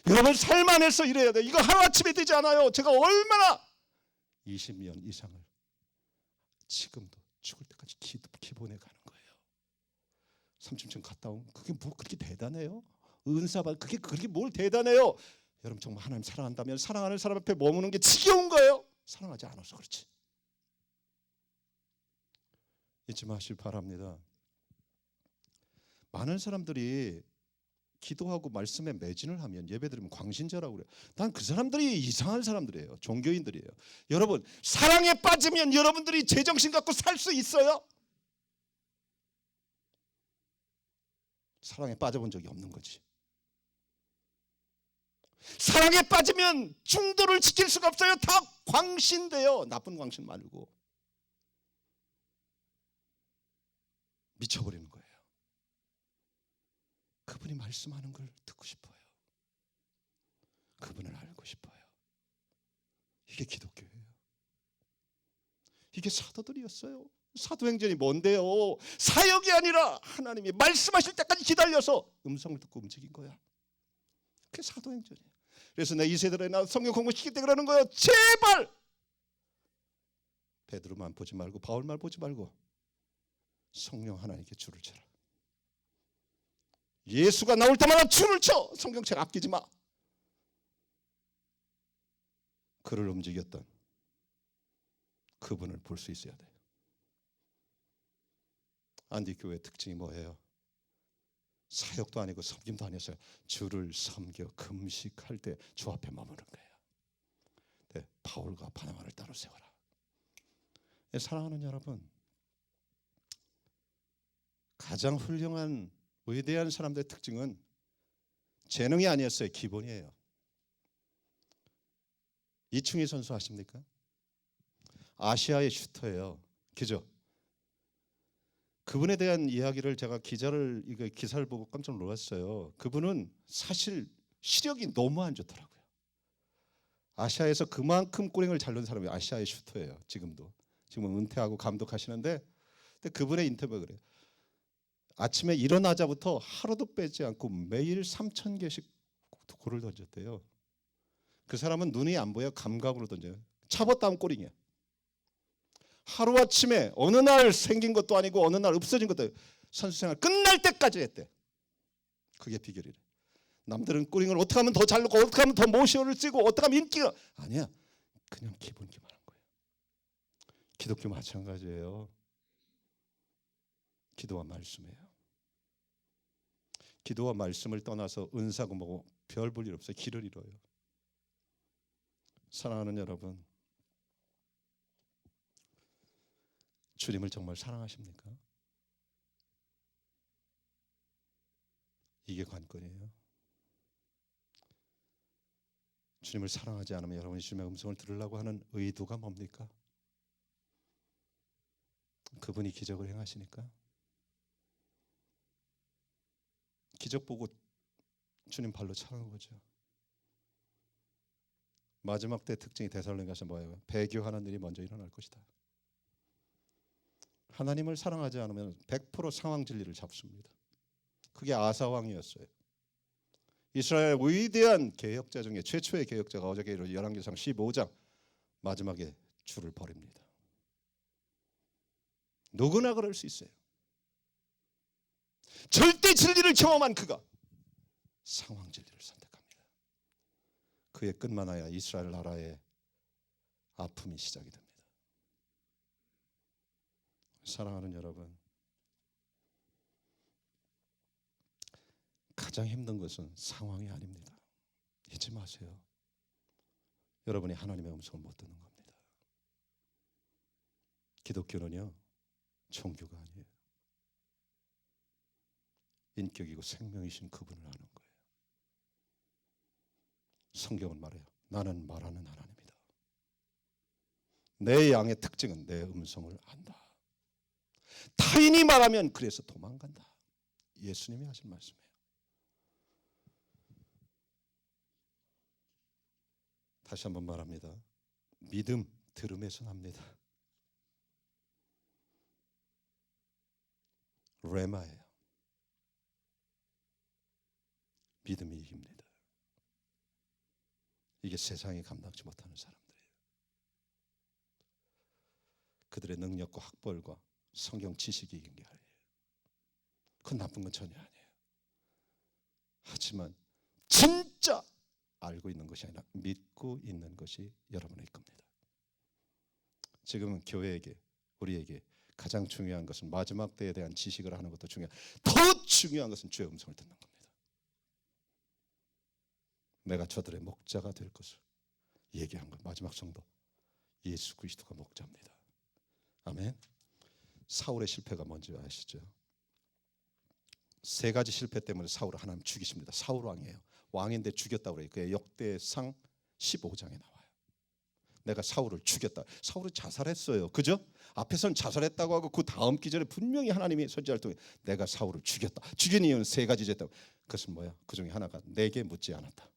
여러분 삶 안에서 일해야 돼요. 이거 하루아침에 되지 않아요. 제가 얼마나 20년 이상을 지금도 죽을 때까지 기본해 가는 거예요. 3층 갔다 온 그게 뭐 그렇게 대단해요? 은사받 그게 그렇게 뭘 대단해요? 여러분 정말 하나님 사랑한다면 사랑하는 사람 앞에 머무는 게 지겨운 거예요. 사랑하지 않아서 그렇지. 잊지 마시기 바랍니다. 많은 사람들이 기도하고 말씀에 매진을 하면 예배드리면 광신자라고 그래요. 난 그 사람들이 이상한 사람들이에요. 종교인들이에요. 여러분 사랑에 빠지면 여러분들이 제정신 갖고 살 수 있어요? 사랑에 빠져본 적이 없는 거지. 사랑에 빠지면 중도를 지킬 수가 없어요. 다 광신돼요. 나쁜 광신 말고. 미쳐버리는 거예요. 그분이 말씀하는 걸 듣고 싶어요. 그분을 알고 싶어요. 이게 기독교예요. 이게 사도들이었어요. 사도행전이 뭔데요? 사역이 아니라 하나님이 말씀하실 때까지 기다려서 음성을 듣고 움직인 거야. 그게 사도행전이에요. 그래서 내 이 세대에 나 성경 공부시킬 때 그러는 거예요. 제발 베드로만 보지 말고 바울만 보지 말고 성령 하나님께 줄을 쳐라. 예수가 나올 때마다 줄을 쳐. 성경책 아끼지 마. 그를 움직였던 그분을 볼 수 있어야 돼요. 안디교회 특징이 뭐예요? 사역도 아니고 섬김도 아니었어요. 주를 섬겨 금식할 때 주 앞에 머무는 거예요. 네, 바울과 바나바를 따로 세워라. 네, 사랑하는 여러분, 가장 훌륭한 위대한 사람들의 특징은 재능이 아니었어요. 기본이에요. 이충희 선수 아십니까? 아시아의 슈터예요. 그죠? 그분에 대한 이야기를 제가 기사를 보고 깜짝 놀랐어요. 그분은 사실 시력이 너무 안 좋더라고요. 아시아에서 그만큼 꼬링을 잘 넣은 사람이 아시아의 슈터예요. 지금도. 지금 은퇴하고 감독하시는데 근데 그분의 인터뷰가 그래요. 아침에 일어나자부터 하루도 빼지 않고 매일 3,000개씩 골을 던졌대요. 그 사람은 눈이 안 보여 감각으로 던져요. 차버다운 꼬링이에요. 하루아침에 어느 날 생긴 것도 아니고 어느 날 없어진 것도 아니고 선수생활 끝날 때까지 했대. 그게 비결이래. 남들은 꼬링을 어떻게 하면 더 잘 넣고 어떻게 하면 더 모션을 쓰고 어떻게 하면 인기가 아니야. 그냥 기본기만 한 거예요. 기독교 마찬가지예요. 기도와 말씀이에요. 기도와 말씀을 떠나서 은사고 뭐고 별 볼 일 없어요. 길을 잃어요. 사랑하는 여러분, 주님을 정말 사랑하십니까? 이게 관건이에요. 주님을 사랑하지 않으면 여러분이 주님의 음성을 들으려고 하는 의도가 뭡니까? 그분이 기적을 행하시니까 기적 보고 주님 발로 차는 거죠. 마지막 때 특징이 데살로니가서 뭐예요? 배교하는 일이 먼저 일어날 것이다. 하나님을 사랑하지 않으면 100% 상황 진리를 잡습니다. 그게 아사 왕이었어요. 이스라엘 위대한 개혁자 중에 최초의 개혁자가 어저께 열왕기상 15장 마지막에 주를 버립니다. 누구나 그럴 수 있어요. 절대 진리를 경험한 그가 상황 진리를 선택합니다. 그의 끝만아야 이스라엘 나라의 아픔이 시작이 됩니다. 사랑하는 여러분, 가장 힘든 것은 상황이 아닙니다. 잊지 마세요. 여러분이 하나님의 음성을 못 듣는 겁니다. 기독교는요, 종교가 아니에요. 인격이고 생명이신 그분을 아는 거예요. 성경은 말해요. 나는 말하는 하나님이다. 내 양의 특징은 내 음성을 안다. 타인이 말하면 그래서 도망간다. 예수님이 하신 말씀이에요. 다시 한번 말합니다. 믿음 들음에서 납니다. 레마예요. 믿음이 이깁니다. 이게 세상이 감당치 못하는 사람들이에요. 그들의 능력과 학벌과 성경 지식이 이긴 게 아니에요. 그건 나쁜 건 전혀 아니에요. 하지만 진짜 알고 있는 것이 아니라 믿고 있는 것이 여러분의 겁니다. 지금은 교회에게, 우리에게 가장 중요한 것은 마지막 때에 대한 지식을 하는 것도 중요해요. 더 중요한 것은 주의 음성을 듣는 겁니다. 내가 저들의 목자가 될 것을 얘기한 것. 마지막 성도 예수 그리스도가 목자입니다. 아멘. 사울의 실패가 뭔지 아시죠? 세 가지 실패 때문에 사울을 하나님 죽이십니다. 사울 왕이에요. 왕인데 죽였다고 그래요. 그게 역대상 15장에 나와요. 내가 사울을 죽였다. 사울은 자살했어요. 그죠? 앞에서는 자살했다고 하고 그 다음 기절에 분명히 하나님이 선지자를 통해 내가 사울을 죽였다. 죽인 이유는 세 가지 졌다고. 그것은 뭐야? 그 중에 하나가 내게 묻지 않았다.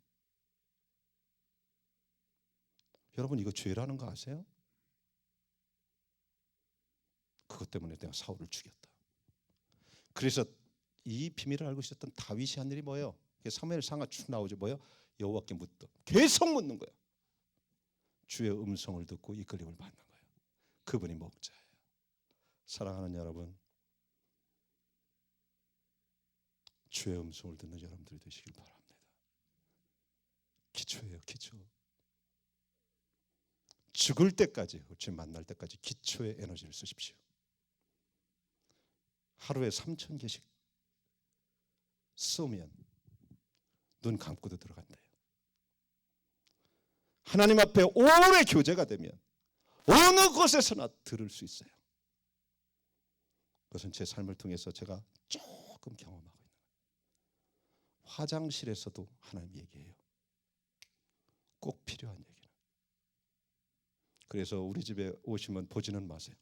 여러분 이거 죄라는 거 아세요? 그것 때문에 내가 사울을 죽였다. 그래서 이 비밀을 알고 있었던 다윗이 한 일이 뭐예요? 사무엘상가 쭉 나오죠. 뭐예요? 여호와께 묻다. 계속 묻는 거예요. 주의 음성을 듣고 이끌림을 받는 거예요. 그분이 목자예요. 사랑하는 여러분, 주의 음성을 듣는 여러분들이 되시길 바랍니다. 기초예요, 기초. 죽을 때까지, 주님 만날 때까지 기초의 에너지를 쓰십시오. 하루에 3,000개씩 쏘면 눈 감고도 들어간대요. 하나님 앞에 오래 교제가 되면 어느 곳에서나 들을 수 있어요. 그것은 제 삶을 통해서 제가 조금 경험하고 있는 거예요. 화장실에서도 하나님 얘기해요. 꼭 필요한 얘기는. 그래서 우리 집에 오시면 보지는 마세요.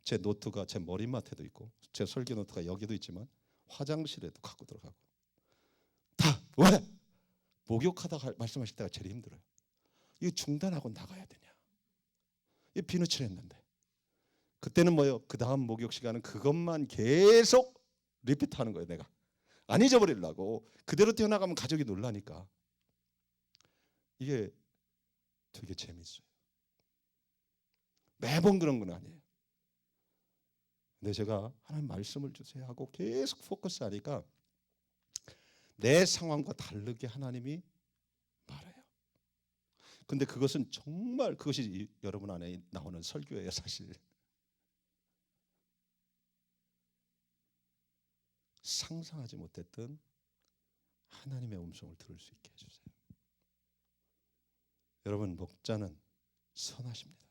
제 노트가 제 머리맡에도 있고 제 설교 노트가 여기도 있지만 화장실에도 갖고 들어가고 다 왜? 목욕하다가 말씀하실 때가 제일 힘들어요. 이거 중단하고 나가야 되냐? 이 비누칠했는데 그때는 뭐예요? 그 다음 목욕 시간은 그것만 계속 리피트하는 거예요. 내가 안 잊어버리려고. 그대로 뛰어나가면 가족이 놀라니까. 이게 되게 재밌어요. 매번 그런 건 아니에요. 근데 제가 하나님 말씀을 주세요 하고 계속 포커스하니까 내 상황과 다르게 하나님이 말해요. 근데 그것은 정말 그것이 여러분 안에 나오는 설교예요, 사실. 상상하지 못했던 하나님의 음성을 들을 수 있게 해주세요. 여러분, 목자는 선하십니다.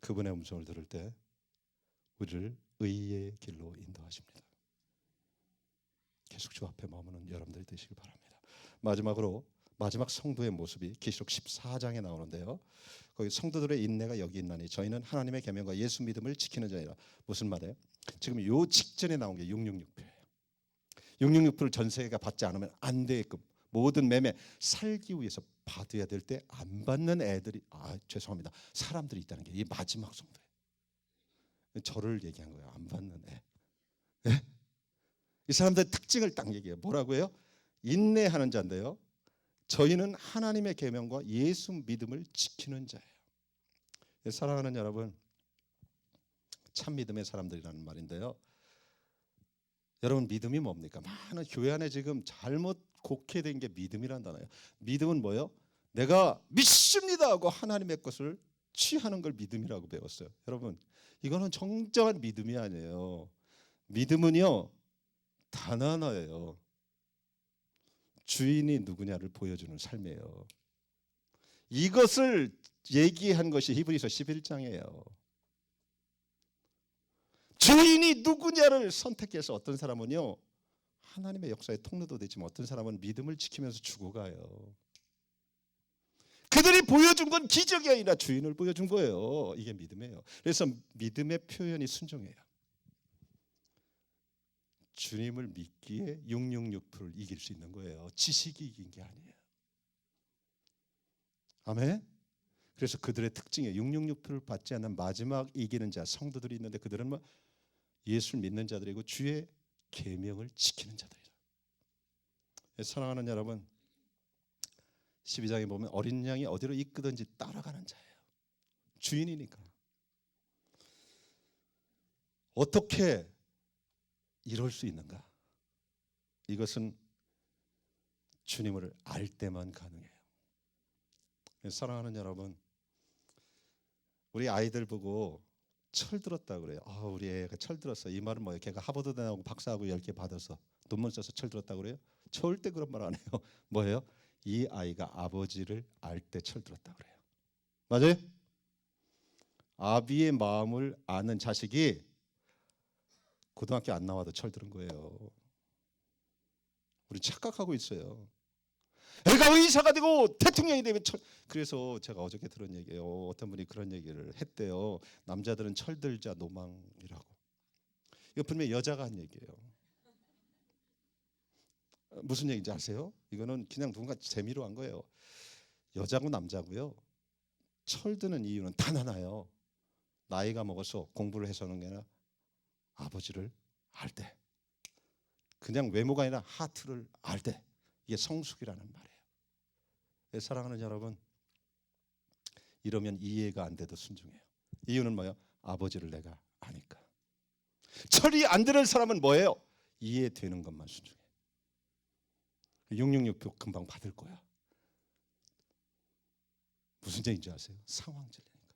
그분의 음성을 들을 때 우리를 의의 길로 인도하십니다. 계속 주 앞에 머무는 여러분들이 되시길 바랍니다. 마지막으로 마지막 성도의 모습이 계시록 14장에 나오는데요. 거기 성도들의 인내가 여기 있나니 저희는 하나님의 계명과 예수 믿음을 지키는 자니라. 무슨 말이에요? 지금 요 직전에 나온 게 666표예요. 666표를 전 세계가 받지 않으면 안 되게끔 모든 매매 살기 위해서 받아야 될 때 안 받는 애들이 죄송합니다. 사람들이 있다는 게 이 마지막 성도예요. 저를 얘기한 거예요. 안 받는 애. 네? 이 사람들의 특징을 딱 얘기해요. 뭐라고요? 인내하는 자인데요. 저희는 하나님의 계명과 예수 믿음을 지키는 자예요. 사랑하는 여러분, 참 믿음의 사람들이라는 말인데요. 여러분 믿음이 뭡니까? 많은 교회 안에 지금 잘못 곡해된 게 믿음이란 단어예요. 믿음은 뭐예요? 내가 믿습니다 하고 하나님의 것을 취하는 걸 믿음이라고 배웠어요. 여러분 이거는 정정한 믿음이 아니에요. 믿음은요 단 하나예요. 주인이 누구냐를 보여주는 삶이에요. 이것을 얘기한 것이 히브리서 11장이에요. 주인이 누구냐를 선택해서 어떤 사람은요 하나님의 역사의 통로도 되지만 어떤 사람은 믿음을 지키면서 죽어가요. 그들이 보여준 건 기적이 아니라 주인을 보여준 거예요. 이게 믿음이에요. 그래서 믿음의 표현이 순종이에요. 주님을 믿기에 666%를 이길 수 있는 거예요. 지식이 이긴 게 아니에요. 아멘. 그래서 그들의 특징이에요. 666%를 받지 않는 마지막 이기는 자 성도들이 있는데 그들은 뭐 예수를 믿는 자들이고 주의 계명을 지키는 자들이다. 사랑하는 여러분, 12장에 보면 어린 양이 어디로 이끄든지 따라가는 자예요. 주인이니까. 어떻게 이럴 수 있는가? 이것은 주님을 알 때만 가능해요. 사랑하는 여러분, 우리 아이들 보고 철들었다 그래요. 우리 애가 철들었어. 이 말은 뭐예요? 걔가 하버드대 나오고 박사하고 10개 받아서 논문 써서 철들었다 그래요? 절대 그런 말 안 해요. 뭐예요? 이 아이가 아버지를 알 때 철들었다 그래요. 맞아요? 아비의 마음을 아는 자식이 고등학교 안 나와도 철드는 거예요. 우리 착각하고 있어요. 애가 의사가 되고 대통령이 되면 그래서 제가 어저께 들은 얘기예요. 어떤 분이 그런 얘기를 했대요. 남자들은 철들자 노망이라고. 이거 분명히 여자가 한 얘기예요. 무슨 얘기인지 아세요? 이거는 그냥 누군가 재미로 한 거예요. 여자고 남자고요. 철드는 이유는 단 하나예요. 나이가 먹어서 공부를 해서는 게 아니라 아버지를 알 때. 그냥 외모가 아니라 하트를 알 때. 이게 성숙이라는 말이에요. 사랑하는 여러분, 이러면 이해가 안 돼도 순종해요. 이유는 뭐예요? 아버지를 내가 아니까. 철이 안 드는 사람은 뭐예요? 이해되는 것만 순종해. 666표 금방 받을 거야. 무슨 얘기인지 아세요? 상황절이니까.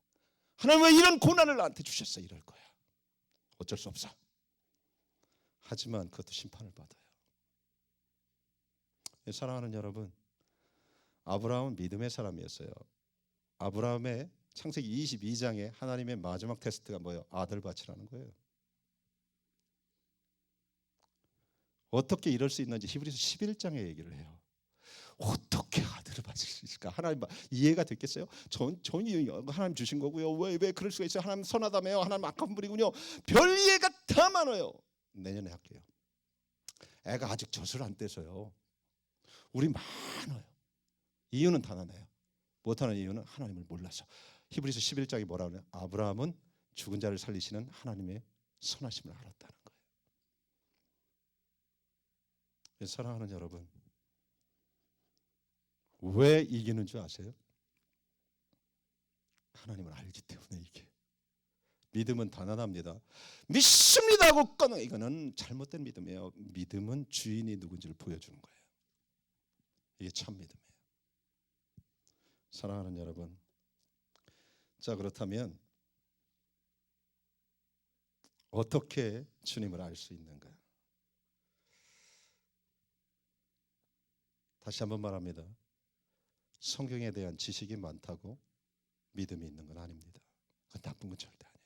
하나님 왜 이런 고난을 나한테 주셨어? 이럴 거야. 어쩔 수 없어. 하지만 그것도 심판을 받아요. 사랑하는 여러분, 아브라함은 믿음의 사람이었어요. 아브라함의 창세기 22장에 하나님의 마지막 테스트가 뭐예요? 아들 바치라는 거예요. 어떻게 이럴 수 있는지 히브리서 11장에 얘기를 해요. 어떻게 아들을 바칠 수 있을까? 하나님 이해가 됐겠어요? 전 하나님 주신 거고요. 왜 그럴 수가 있어요? 하나님 선하다며요. 하나님 악한 분이군요. 별 이해가 다 많아요. 내년에 할게요. 애가 아직 젖을 안 떼서요. 우리 많아요. 이유는 단 하나예요. 못하는 이유는 하나님을 몰라서. 히브리서 11장이 뭐라 그래요? 아브라함은 죽은 자를 살리시는 하나님의 선하심을 알았다는 거예요. 사랑하는 여러분, 왜 이기는 줄 아세요? 하나님을 알기 때문에 이게. 믿음은 단단합니다. 믿습니다 하고 끊어. 이거는 잘못된 믿음이에요. 믿음은 주인이 누군지를 보여주는 거예요. 이게 참 믿음이에요. 사랑하는 여러분, 자 그렇다면 어떻게 주님을 알 수 있는가? 다시 한번 말합니다. 성경에 대한 지식이 많다고 믿음이 있는 건 아닙니다. 그건 나쁜 건 절대 아니에요.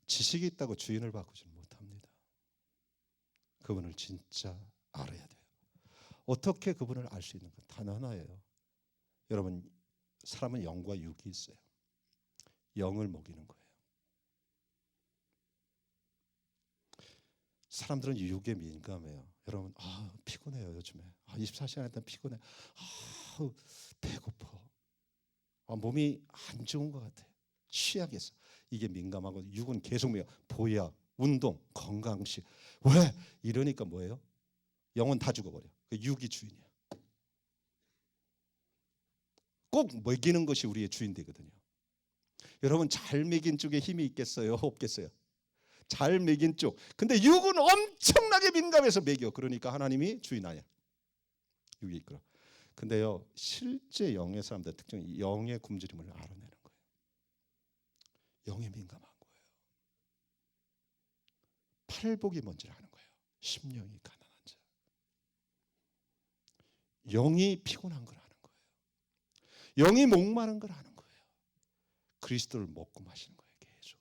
지식이 있다고 주인을 바꾸지는 못합니다. 그분을 진짜 알아야 돼요. 어떻게 그분을 알 수 있는가? 단 하나예요. 여러분, 사람은 영과 육이 있어요. 영을 먹이는 거예요. 사람들은 유혹에 민감해요. 여러분, 피곤해요 요즘에. 24시간 했다 피곤해. 배고파. 몸이 안 좋은 것 같아. 취하겠어. 이게 민감하고 육은 계속 보약, 운동, 건강식. 왜? 이러니까 뭐예요? 영혼 다 죽어버려. 육이 주인이야. 꼭 먹이는 것이 우리의 주인 되거든요. 여러분, 잘 먹인 쪽에 힘이 있겠어요? 없겠어요? 잘 먹인 쪽. 근데 육은 엄청나게 민감해서 먹여. 그러니까 하나님이 주인 아니야. 육이 이끌어. 근데요, 실제 영의 사람들 특징이 영의 굶주림을 알아내는 거예요. 영에 민감한 거예요. 팔복이 뭔지를 아는 거예요. 심령이 가난한 자. 영이 피곤한 걸 아는 거예요. 영이 목마른 걸 아는 거예요. 그리스도를 먹고 마시는 거예요. 계속.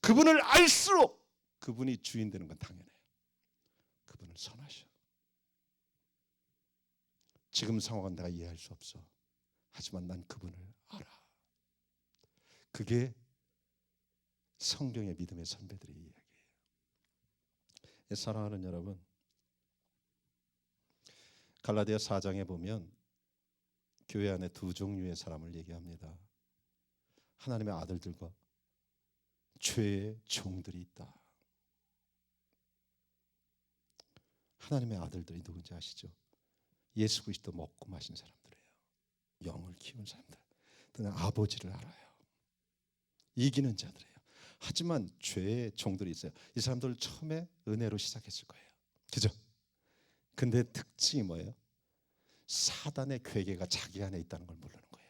그분을 알수록 그분이 주인 되는 건 당연해요. 그분은 선하셔. 지금 상황은 내가 이해할 수 없어. 하지만 난 그분을 알아. 그게 성경의 믿음의 선배들의 이야기예요. 사랑하는 여러분, 갈라디아 4장에 보면 교회 안에 두 종류의 사람을 얘기합니다. 하나님의 아들들과 죄의 종들이 있다. 하나님의 아들들이 누군지 아시죠? 예수 그리스도 먹고 마신 사람들이에요. 영을 키운 사람들. 그는 아버지를 알아요. 이기는 자들이에요. 하지만 죄의 종들이 있어요. 이 사람들 처음에 은혜로 시작했을 거예요. 그죠? 근데 특징이 뭐예요? 사단의 괴계가 자기 안에 있다는 걸 모르는 거예요.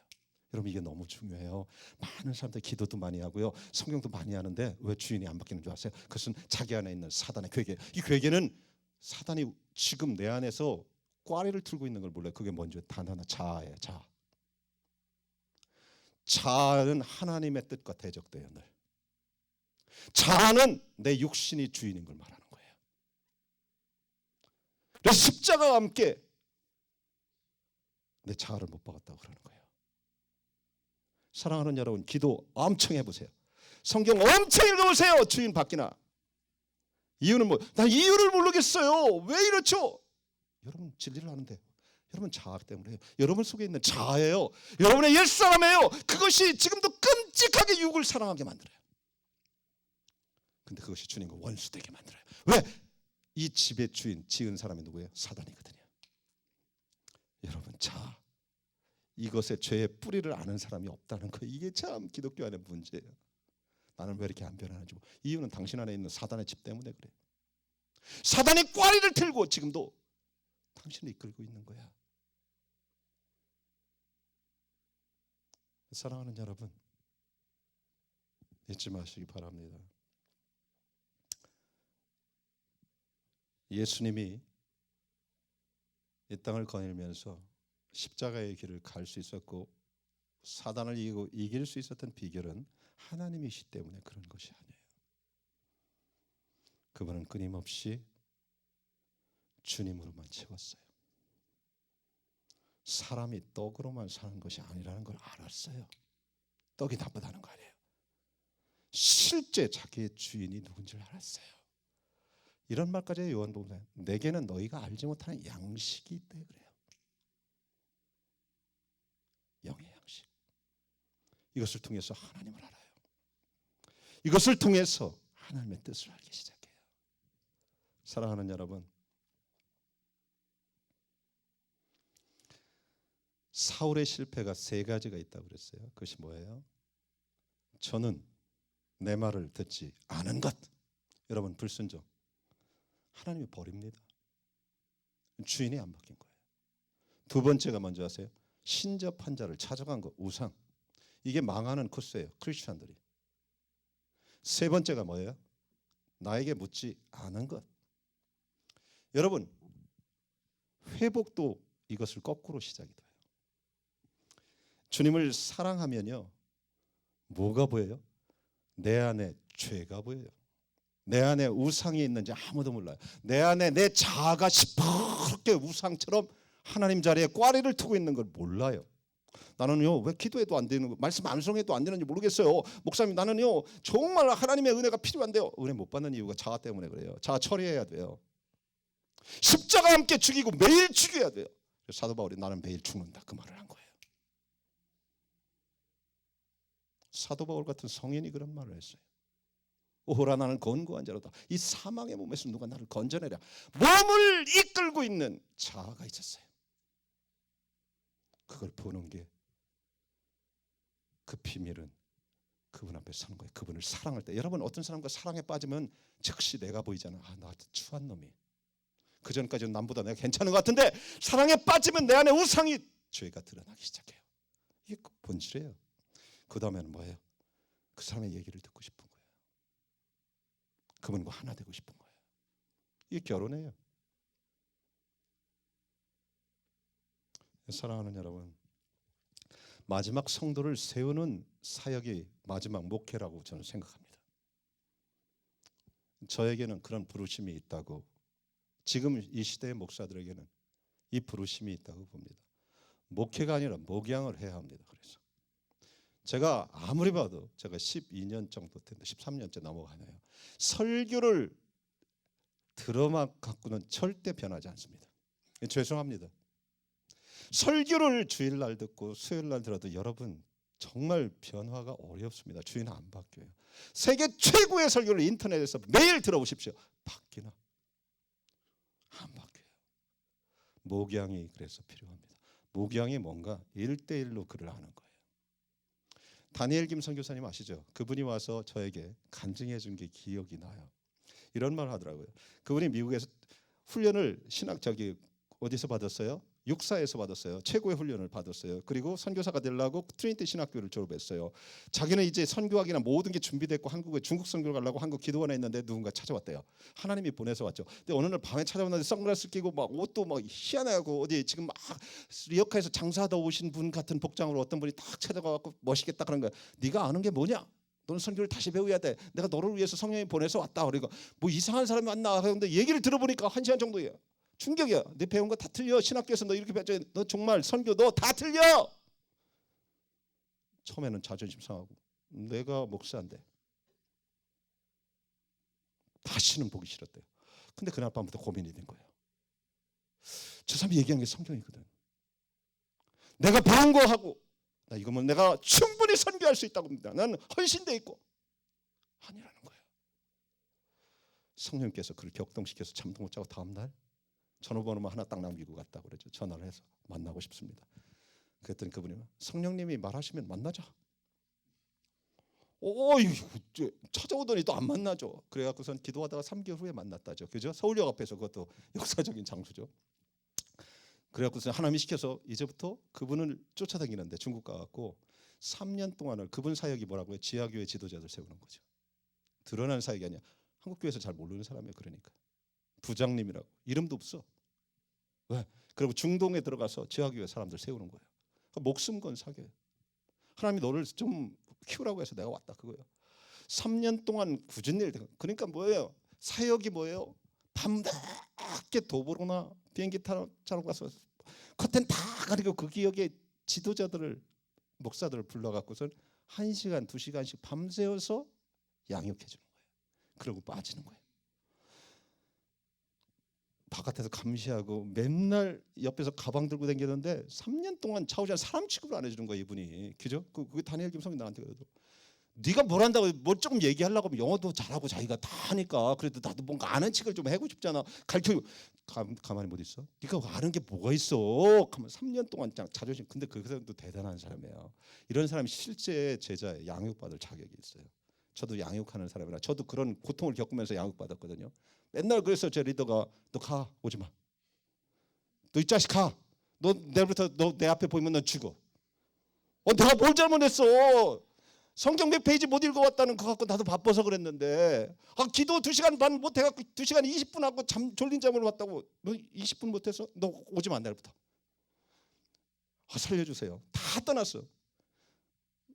여러분, 이게 너무 중요해요. 많은 사람들 기도도 많이 하고요, 성경도 많이 하는데 왜 주인이 안 바뀌는 줄 아세요? 그것은 자기 안에 있는 사단의 괴계. 이 괴계는 사단이 지금 내 안에서 꽈리를 틀고 있는 걸 몰라요. 그게 뭔지 단 하나, 자아예요. 자아. 자아는 하나님의 뜻과 대적돼요. 늘. 자아는 내 육신이 주인인 걸 말하는 거예요. 그래서 십자가와 함께 내 자아를 못 박았다고 그러는 거예요. 사랑하는 여러분, 기도 엄청 해보세요. 성경 엄청 읽어보세요. 주인 바뀌나. 이유는 뭐? 나 이유를 모르겠어요. 왜 이렇죠? 여러분, 진리를 아는데 여러분 자아 때문에 해요. 여러분 속에 있는 자아예요. 여러분의 옛사람이에요. 그것이 지금도 끔찍하게 육을 사랑하게 만들어요. 근데 그것이 주님과 원수되게 만들어요. 왜? 이 집의 주인, 지은 사람이 누구예요? 사단이거든요. 여러분, 자아, 이것의 죄의 뿌리를 아는 사람이 없다는 거, 이게 참 기독교 안의 문제예요. 나는 왜 이렇게 안 변하는지. 이유는 당신 안에 있는 사단의 집 때문에 그래요. 사단이 꽈리를 틀고 지금도 당신을 이끌고 있는 거야. 사랑하는 여러분, 잊지 마시기 바랍니다. 예수님이 이 땅을 거닐면서 십자가의 길을 갈 수 있었고 사단을 이기고 이길 수 있었던 비결은 하나님이시 때문에 그런 것이 아니에요. 그분은 끊임없이 주님으로만 채웠어요. 사람이 떡으로만 사는 것이 아니라는 걸 알았어요. 떡이 나쁘다는 거 아니에요. 실제 자기의 주인이 누군지를 알았어요. 이런 말까지 해요. 요한복음에 내게는 너희가 알지 못하는 양식이 있대 그래요. 영의 양식. 이것을 통해서 하나님을 알아요. 이것을 통해서 하나님의 뜻을 알기 시작해요. 사랑하는 여러분, 사울의 실패가 세 가지가 있다고 그랬어요. 그것이 뭐예요? 저는 내 말을 듣지 않은 것. 여러분, 불순종. 하나님이 버립니다. 주인이 안 바뀐 거예요. 두 번째가 뭔지 아세요? 신접한 자를 찾아간 것, 우상. 이게 망하는 코스예요. 크리스천들이. 세 번째가 뭐예요? 나에게 묻지 않은 것. 여러분, 회복도 이것을 거꾸로 시작이 돼요. 주님을 사랑하면요, 뭐가 보여요? 내 안에 죄가 보여요. 내 안에 우상이 있는지 아무도 몰라요. 내 안에 내 자아가 시퍼렇게 우상처럼 하나님 자리에 꽈리를 트고 있는 걸 몰라요. 나는요 왜 기도해도 안 되는 거, 말씀 암송해도 안 되는지 모르겠어요. 목사님 나는요 정말 하나님의 은혜가 필요한데요. 은혜 못 받는 이유가 자아 때문에 그래요. 자아 처리해야 돼요. 십자가 함께 죽이고 매일 죽여야 돼요. 사도 바울이 나는 매일 죽는다 그 말을 한 거예요. 사도 바울 같은 성인이 그런 말을 했어요. 오호라 나는 건고한 자로다. 이 사망의 몸에서 누가 나를 건져내랴. 몸을 이끌고 있는 자아가 있었어요. 그걸 보는 게 그 비밀은 그분 앞에 서는 거예요. 그분을 사랑할 때. 여러분 어떤 사람과 사랑에 빠지면 즉시 내가 보이잖아. 아 나한테 추한 놈이. 그전까지는 남보다 내가 괜찮은 것 같은데 사랑에 빠지면 내 안에 우상이 죄가 드러나기 시작해요. 이게 본질이에요. 그 다음에는 뭐예요? 그 사람의 얘기를 듣고 싶은 거예요. 그분과 하나 되고 싶은 거예요. 이게 결혼이에요. 사랑하는 여러분, 마지막 성도를 세우는 사역이 마지막 목회라고 저는 생각합니다. 저에게는 그런 부르심이 있다고, 지금 이 시대의 목사들에게는 이 부르심이 있다고 봅니다. 목회가 아니라 목양을 해야 합니다. 그래서 제가 아무리 봐도 제가 12년 정도 됐는데 13년째 넘어가네요. 설교를 들어만 갖고는 절대 변하지 않습니다. 죄송합니다. 설교를 주일날 듣고 수요일날 들어도 여러분 정말 변화가 어렵습니다. 주인 안 바뀌어요. 세계 최고의 설교를 인터넷에서 매일 들어보십시오. 바뀌나? 안 바뀌어요. 목양이 그래서 필요합니다. 목양이 뭔가 1대1로 글을 하는 거예요. 다니엘 김 선교사님 아시죠? 그분이 와서 저에게 간증해 준 게 기억이 나요. 이런 말 하더라고요. 그분이 미국에서 훈련을 어디서 받았어요? 육사에서 받았어요. 최고의 훈련을 받았어요. 그리고 선교사가 되려고 트리니티 신학교를 졸업했어요. 자기는 이제 선교하기나 모든 게 준비됐고 한국에 중국 선교를 가려고 한국 기도원에 있는데 누군가 찾아왔대요. 하나님이 보내서 왔죠. 근데 어느 날 밤에 찾아왔는데 선글라스 끼고 막 옷도 막 희한하고 어디 지금 막 리어카에서 장사하다 오신 분 같은 복장으로 어떤 분이 딱 찾아가고 멋있겠다 그런 거야. 네가 아는 게 뭐냐? 너는 선교를 다시 배워야 돼. 내가 너를 위해서 성령이 보내서 왔다. 그러니까 뭐 이상한 사람이 왔나 하는데 얘기를 들어보니까 1시간 정도예요. 충격이야. 내 배운 거 다 틀려. 신학교에서 너 이렇게 배웠잖아. 너 정말 선교 너 다 틀려. 처음에는 자존심 상하고 내가 목사인데 다시는 보기 싫었대요. 근데 그날 밤부터 고민이 된 거예요. 저 사람이 얘기한 게 성경이거든. 내가 배운 거 하고 나 이거면 내가 충분히 선교할 수 있다고 봅니다. 나는 헌신돼 있고 아니라는 거예요. 성령께서 그를 격동시켜서 잠도 못 자고 다음날 전화번호만 하나 딱 남기고 갔다고 그러죠. 전화를 해서 만나고 싶습니다. 그랬더니 그분이 성령님이 말하시면 만나자. 찾아오더니 또 안 만나죠. 그래갖고선 기도하다가 3개월 후에 만났다죠. 그죠? 서울역 앞에서 그것도 역사적인 장소죠. 그래갖고선 하나님이 시켜서 이제부터 그분을 쫓아다니는데 중국 가갖고 3년 동안을 그분 사역이 뭐라고요? 지하교회 지도자들 세우는 거죠. 드러나는 사역이 아니야. 한국교회에서 잘 모르는 사람이에요. 그러니까. 부장님이라고 이름도 없어. 왜? 그리고 중동에 들어가서 지하교회 사람들 세우는 거예요. 목숨 건 사교예요. 하나님이 너를 좀 키우라고 해서 내가 왔다 그거예요. 3년 동안 굳은 일. 그러니까 뭐예요? 사역이 뭐예요? 밤늦게 도보로나 비행기 타러 가서 커튼 다 가리고 그 기억에 지도자들을 목사들을 불러갖고선 1시간 2시간씩 밤새워서 양육해 주는 거예요. 그러고 빠지는 거예요. 바깥에서 감시하고 맨날 옆에서 가방 들고 다니는데 3년 동안 차오지 사람 취급을 안 해주는 거예요. 이분이. 그죠? 그게 다니엘 김 성이 나한테 그래도 네가 뭘 한다고 뭐 조금 얘기하려고 하면 영어도 잘하고 자기가 다 하니까 그래도 나도 뭔가 아는 척을 좀 해고 싶잖아. 가르쳐 가만히 못 있어? 네가 아는 게 뭐가 있어? 하면 3년 동안 자존심. 근데 그 사람도 대단한 사람이에요. 이런 사람이 실제 제자에 양육받을 자격이 있어요. 저도 양육하는 사람이라 저도 그런 고통을 겪으면서 양육받았거든요. 맨날 그래서 제 리더가 너 가 오지 마. 너 이 자식 가. 너 내일부터 너 내 앞에 보이면 넌 죽어. 내가 뭘 잘못했어? 성경 몇 페이지 못 읽어왔다는 거 갖고 나도 바빠서 그랬는데 기도 2시간 반 못해갖고 2시간 20분 하고 졸린 잠을 왔다고. 너 20분 못해서 너 오지 마 내일부터. 살려주세요. 다 떠났어.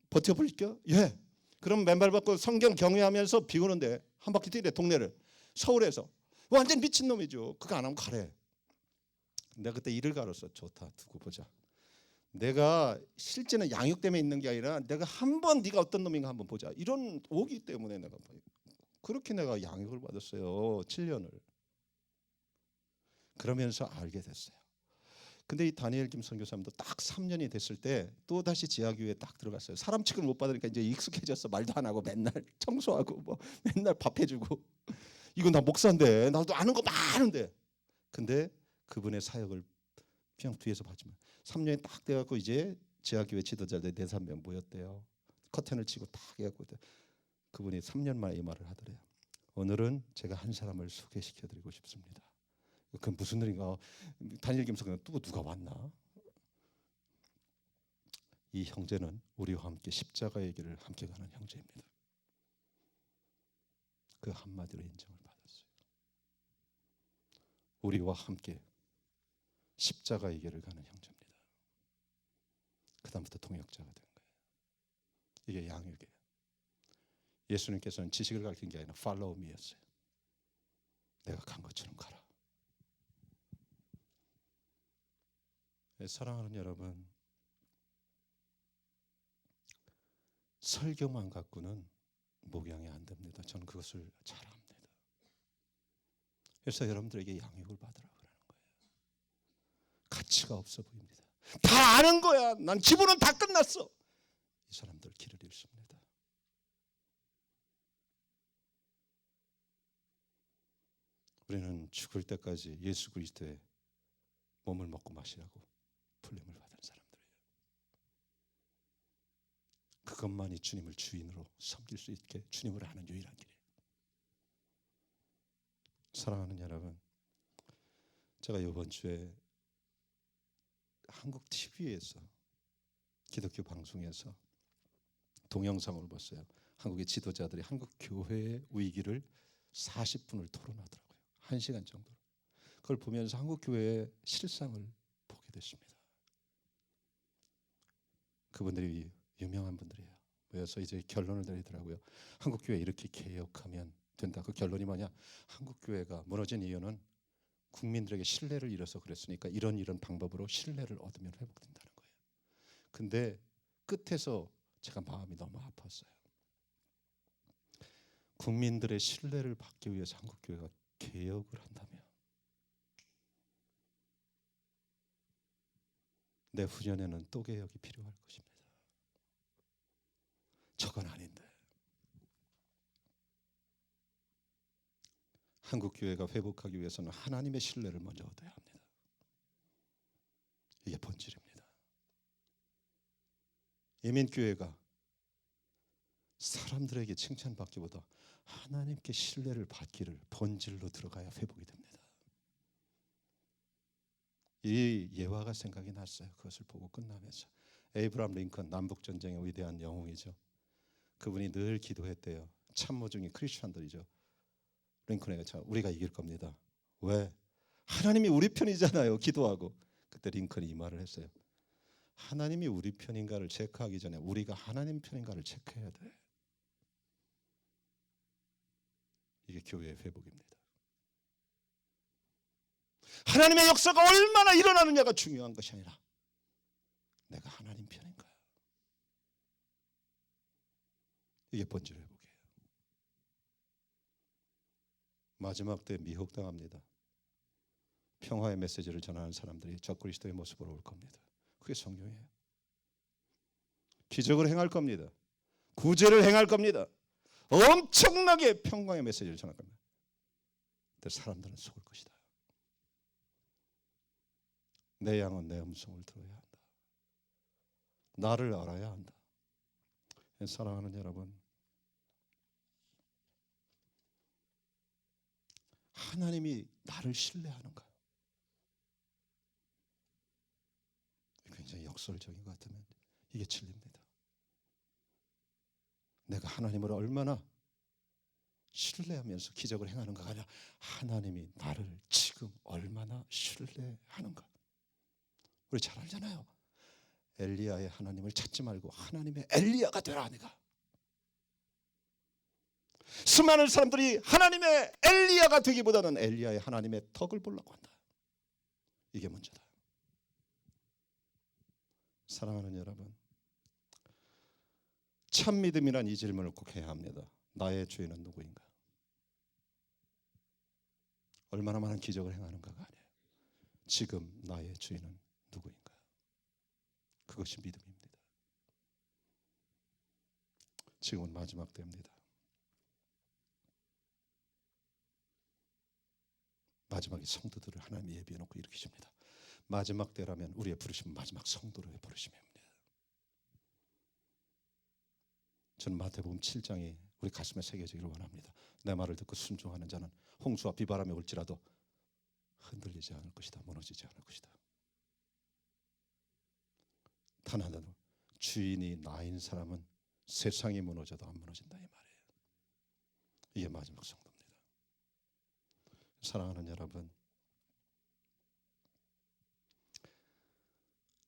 버텨볼게요. 예. 그럼 맨발 받고 성경 경외하면서 비 오는데 한 바퀴 뛰래 동네를. 서울에서 완전 미친놈이죠. 그거 안 하면 가래. 내가 그때 일을 갈았어. 좋다 두고 보자. 내가 실제는 양육 때문에 있는 게 아니라 내가 한번 네가 어떤 놈인가 한번 보자. 이런 오기 때문에 내가 그렇게 내가 양육을 받았어요. 7년을. 그러면서 알게 됐어요. 근데 이 다니엘 김 선교사님도 딱 3년이 됐을 때 또 다시 지하교회에 딱 들어갔어요. 사람 취급을 못 받으니까 이제 익숙해졌어. 말도 안 하고 맨날 청소하고 뭐 맨날 밥 해주고. 이거 나 목사인데 나도 아는 거 많은데. 근데 그분의 사역을 그냥 뒤에서 봤지만 3년이 딱 돼갖고 이제 지하교회 지도자들 4-3명 모였대요. 커튼을 치고 딱 해갖고 그분이 3년 만에 이 말을 하더래요. 오늘은 제가 한 사람을 소개시켜드리고 싶습니다. 그 무슨 일인가? 다니엘 김성은 또 누가 왔나? 이 형제는 우리와 함께 십자가의 길을 함께 가는 형제입니다. 그 한마디로 인정을 받았어요. 우리와 함께 십자가의 길을 가는 형제입니다. 그 다음부터 동역자가 된 거예요. 이게 양육이에요. 예수님께서는 지식을 가르친 게 아니라 follow me였어요. 내가 간 것처럼 가라. 사랑하는 여러분, 설교만 갖고는 목양이 안 됩니다. 저는 그것을 잘 압니다. 그래서 여러분들에게 양육을 받으라고 그러는 거예요. 가치가 없어 보입니다. 다 아는 거야. 난 기본은 다 끝났어. 이 사람들 길을 잃습니다. 우리는 죽을 때까지 예수 그리스도의 몸을 먹고 마시라고 불림을 받은 사람들이에요. 그것만이 주님을 주인으로 섬길 수 있게 주님을 아는 유일한 길이에요. 사랑하는 여러분, 제가 이번 주에 한국 TV에서 기독교 방송에서 동영상을 봤어요. 한국의 지도자들이 한국 교회의 위기를 40분을 토론하더라고요. 1시간 정도로. 그걸 보면서 한국 교회의 실상을 보게 됐습니다. 그분들이 유명한 분들이에요. 모여서 이제 결론을 내리더라고요. 한국 교회 이렇게 개혁하면 된다. 그 결론이 뭐냐? 한국 교회가 무너진 이유는 국민들에게 신뢰를 잃어서 그랬으니까 이런 방법으로 신뢰를 얻으면 회복된다는 거예요. 근데 끝에서 제가 마음이 너무 아팠어요. 국민들의 신뢰를 받기 위해서 한국 교회가 개혁을 한다면 내후년에는 또 개혁이 필요할 것입니다. 저건 아닌데. 한국 교회가 회복하기 위해서는 하나님의 신뢰를 먼저 얻어야 합니다. 이게 본질입니다. 이민교회가 사람들에게 칭찬받기보다 하나님께 신뢰를 받기를 본질로 들어가야 회복이 됩니다. 이 예화가 생각이 났어요. 그것을 보고 끝나면서 에이브라함 링컨, 남북전쟁의 위대한 영웅이죠. 그분이 늘 기도했대요. 참모 중에 크리스천들이죠. 링컨에게 우리가 이길 겁니다. 왜? 하나님이 우리 편이잖아요. 기도하고. 그때 링컨이 이 말을 했어요. 하나님이 우리 편인가를 체크하기 전에 우리가 하나님 편인가를 체크해야 돼. 이게 교회의 회복입니다. 하나님의 역사가 얼마나 일어나느냐가 중요한 것이 아니라 내가 하나님 편인가. 이게 본질 회복이에요. 마지막 때 미혹당합니다. 평화의 메시지를 전하는 사람들이 적그리스도의 모습으로 올 겁니다. 그게 성경이에요. 기적을 행할 겁니다. 구제를 행할 겁니다. 엄청나게 평강의 메시지를 전할 겁니다. 근데 사람들은 속을 것이다. 내 양은 내 음성을 들어야 한다. 나를 알아야 한다. 사랑하는 여러분, 하나님이 나를 신뢰하는가? 굉장히 역설적인 것 같으면 이게 진리입니다. 내가 하나님을 얼마나 신뢰하면서 기적을 행하는가가 아니라 하나님이 나를 지금 얼마나 신뢰하는가. 우리 잘 알잖아요. 엘리야의 하나님을 찾지 말고 하나님의 엘리야가 되라. 내가 수많은 사람들이 하나님의 엘리야가 되기보다는 엘리야의 하나님의 덕을 보려고 한다. 이게 문제다. 사랑하는 여러분, 참 믿음이란 이 질문을 꼭 해야 합니다. 나의 주인은 누구인가? 얼마나 많은 기적을 행하는가가 아니에요. 지금 나의 주인은 누구인가? 그것이 믿음입니다. 지금은 마지막 때입니다. 마지막에 성도들을 하나님이 예비해 놓고 일으키십니다. 마지막 때라면 우리의 부르심은 마지막 성도로의 부르심입니다. 저는 마태복음 7장이 우리 가슴에 새겨지기를 원합니다. 내 말을 듣고 순종하는 자는 홍수와 비바람이 올지라도 흔들리지 않을 것이다. 무너지지 않을 것이다. 단 하나도 주인이 나인 사람은 세상이 무너져도 안 무너진다, 이 말이에요. 이게 마지막 성도입니다. 사랑하는 여러분,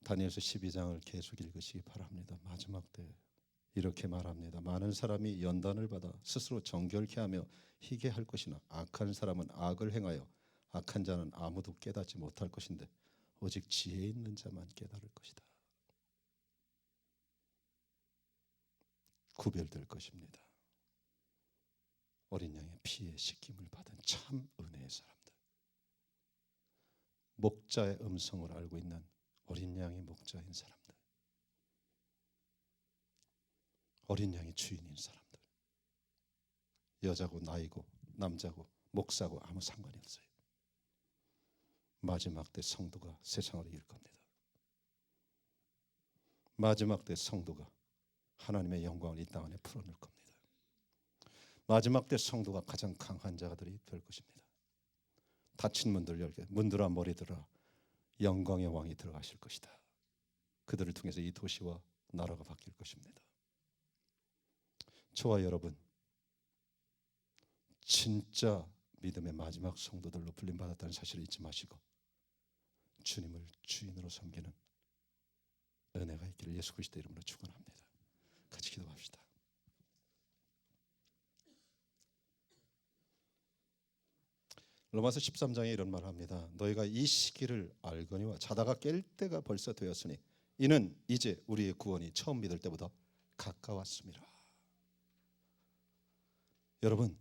다니엘서 12장을 계속 읽으시기 바랍니다. 마지막 때 이렇게 말합니다. 많은 사람이 연단을 받아 스스로 정결케 하며 희게 할 것이나 악한 사람은 악을 행하여 악한 자는 아무도 깨닫지 못할 것인데 오직 지혜 있는 자만 깨달을 것이다. 구별될 것입니다. 어린 양의 피에 씻김을 받은 참 은혜의 사람들, 목자의 음성을 알고 있는 어린 양의 목자인 사람들, 어린 양의 주인인 사람들, 여자고 나이고 남자고 목사고 아무 상관이 없어요. 마지막 때 성도가 세상을 이길 겁니다. 마지막 때 성도가 하나님의 영광을 이 땅 안에 풀어낼 겁니다. 마지막 때 성도가 가장 강한 자들이 될 것입니다. 닫힌 문들 열게, 문들아 머리들아 영광의 왕이 들어가실 것이다. 그들을 통해서 이 도시와 나라가 바뀔 것입니다. 저와 여러분, 진짜 믿음의 마지막 성도들로 불림받았다는 사실을 잊지 마시고 주님을 주인으로 섬기는 은혜가 있기를 예수 그리스도 이름으로 축원합니다. 같이 기도합시다. 로마서 13장에 이런 말을 합니다. 너희가 이 시기를 알거니와 자다가 깰 때가 벌써 되었으니 이는 이제 우리의 구원이 처음 믿을 때보다 가까웠습니다. 여러분,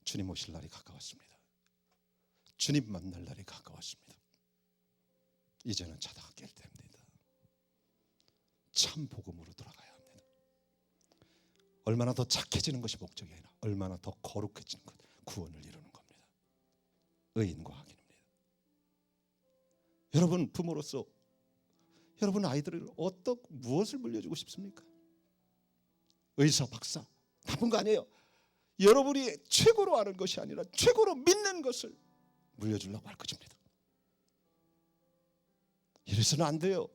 주님 오실 날이 가까웠습니다. 주님 만날 날이 가까웠습니다. 이제는 자다가 깰 때입니다. 참 복음으로 돌아가야 합니다. 얼마나 더 착해지는 것이 목적이 아니라 얼마나 더 거룩해지는 것, 구원을 이루는 겁니다. 의인과 악인입니다. 여러분 부모로서 여러분 아이들을 무엇을 물려주고 싶습니까? 의사, 박사 나쁜 거 아니에요. 여러분이 최고로 아는 것이 아니라 최고로 믿는 것을 물려주려고 할 것입니다. 이래서는 안 돼요.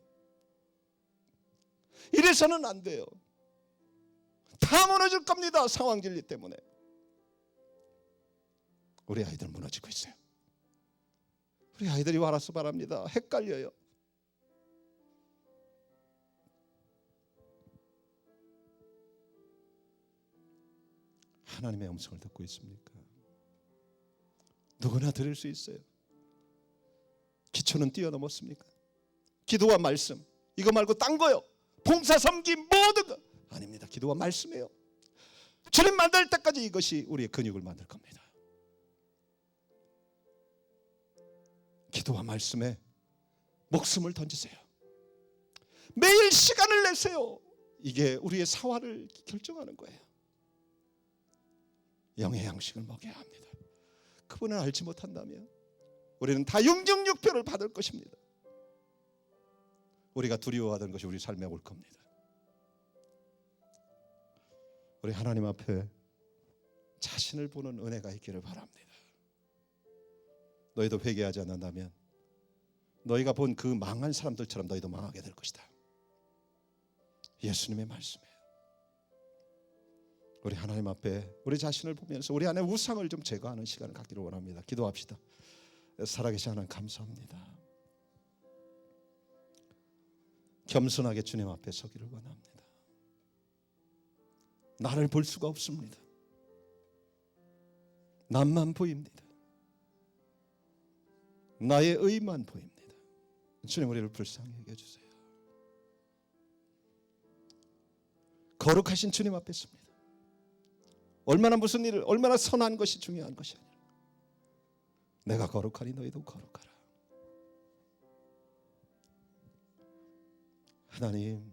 이래서는 안 돼요. 다 무너질 겁니다. 상황 진리 때문에. 우리 아이들 무너지고 있어요. 우리 아이들이 와라서 바랍니다. 헷갈려요. 하나님의 음성을 듣고 있습니까? 누구나 들을 수 있어요. 기초는 뛰어넘었습니까? 기도와 말씀, 이거 말고 딴 거요. 봉사, 섬김, 모든 거 아닙니다. 기도와 말씀이에요. 주님 만날 때까지 이것이 우리의 근육을 만들 겁니다. 기도와 말씀에 목숨을 던지세요. 매일 시간을 내세요. 이게 우리의 사활을 결정하는 거예요. 영의 양식을 먹여야 합니다. 그분을 알지 못한다면 우리는 다 영정육표를 받을 것입니다. 우리가 두려워하던 것이 우리 삶에 올 겁니다. 우리 하나님 앞에 자신을 보는 은혜가 있기를 바랍니다. 너희도 회개하지 않는다면 너희가 본 그 망한 사람들처럼 너희도 망하게 될 것이다. 예수님의 말씀이에요. 우리 하나님 앞에 우리 자신을 보면서 우리 안에 우상을 좀 제거하는 시간을 갖기를 원합니다. 기도합시다. 살아계신 하나님 감사합니다. 겸손하게 주님 앞에 서기를 원합니다. 나를 볼 수가 없습니다. 남만 보입니다. 나의 의만 보입니다. 주님 우리를 불쌍히 여겨주세요. 거룩하신 주님 앞에 섭니다. 얼마나 무슨 일을, 얼마나 선한 것이 중요한 것이 아니라 내가 거룩하니 너희도 거룩하라. 하나님,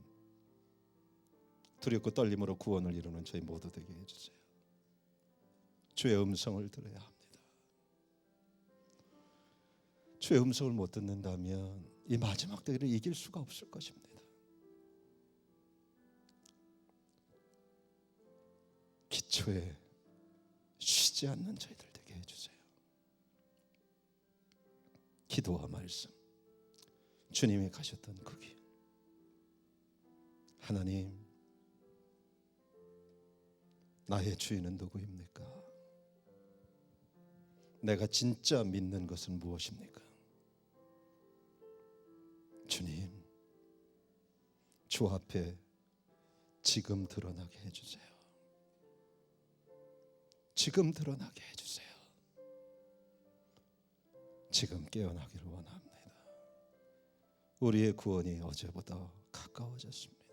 두렵고 떨림으로 구원을 이루는 저희 모두 되게 해주세요. 주의 음성을 들어야 합니다. 주의 음성을 못 듣는다면 이 마지막 때를 이길 수가 없을 것입니다. 기초에 쉬지 않는 저희들 되게 해주세요. 기도와 말씀, 주님이 가셨던 그 길, 하나님, 나의 주인은 누구입니까? 내가 진짜 믿는 것은 무엇입니까? 주님, 주 앞에 지금 드러나게 해주세요. 지금 드러나게 해주세요. 지금 깨어나기를 원합니다. 우리의 구원이 어제보다 가까워졌습니다.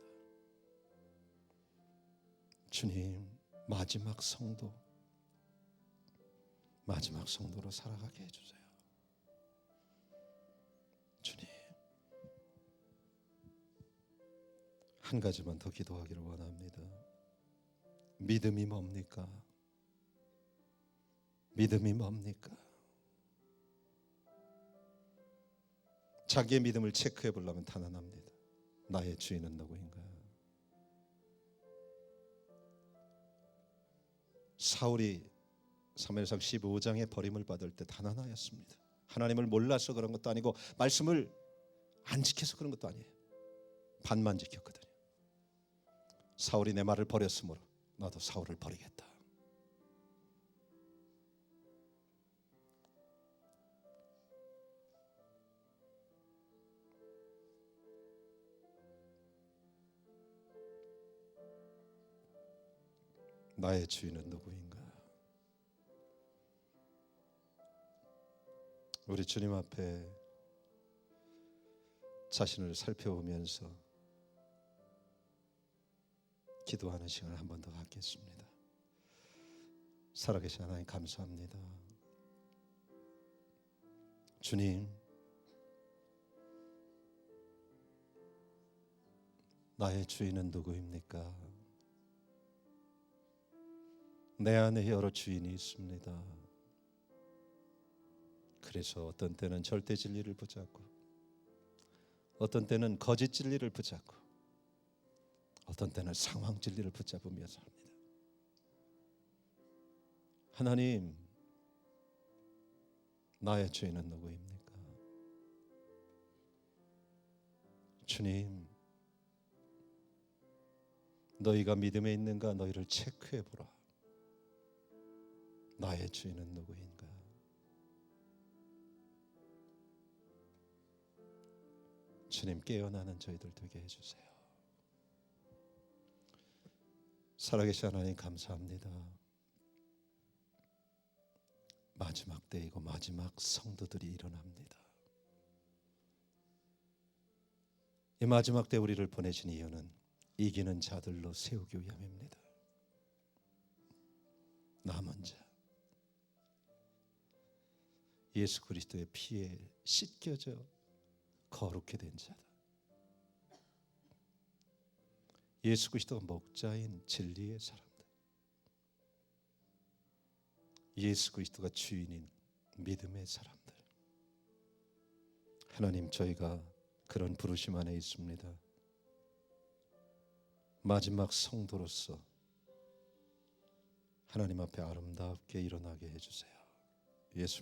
주님, 마지막 성도로 살아가게 해주세요. 주님, 한 가지만 더 기도하기를 원합니다. 믿음이 뭡니까? 믿음이 뭡니까? 자기의 믿음을 체크해 보려면 단언합니다. 나의 주인은 누구인가? 사울이 사무엘상 15장에 버림을 받을 때 단언하였습니다. 하나님을 몰라서 그런 것도 아니고 말씀을 안 지켜서 그런 것도 아니에요. 반만 지켰거든요. 사울이 내 말을 버렸으므로 나도 사울을 버리겠다. 나의 주인은 누구인가? 우리 주님 앞에 자신을 살펴보면서 기도하는 시간을 한 번 더 갖겠습니다. 살아계신 하나님 감사합니다. 주님, 나의 주인은 누구입니까? 내 안에 여러 주인이 있습니다. 그래서 어떤 때는 절대 진리를 붙잡고, 어떤 때는 거짓 진리를 붙잡고, 어떤 때는 상황 진리를 붙잡으며 삽니다. 하나님, 나의 주인은 누구입니까? 주님, 너희가 믿음에 있는가 너희를 체크해 보라. 나의 주인은 누구인가? 주님, 깨어나는 저희들 되게 해주세요. 살아계신 하나님 감사합니다. 마지막 때이고 마지막 성도들이 일어납니다. 이 마지막 때 우리를 보내신 이유는 이기는 자들로 세우기 위함입니다. 남은 자, 예수 그리스도의 피에 씻겨져 거룩히 된 자다. 예수 그리스도가 목자인 진리의 사람들, 예수 그리스도가 주인인 믿음의 사람들. 하나님, 저희가 그런 부르심 안에 있습니다. 마지막 성도로서 하나님 앞에 아름답게 일어나게 해주세요. 예수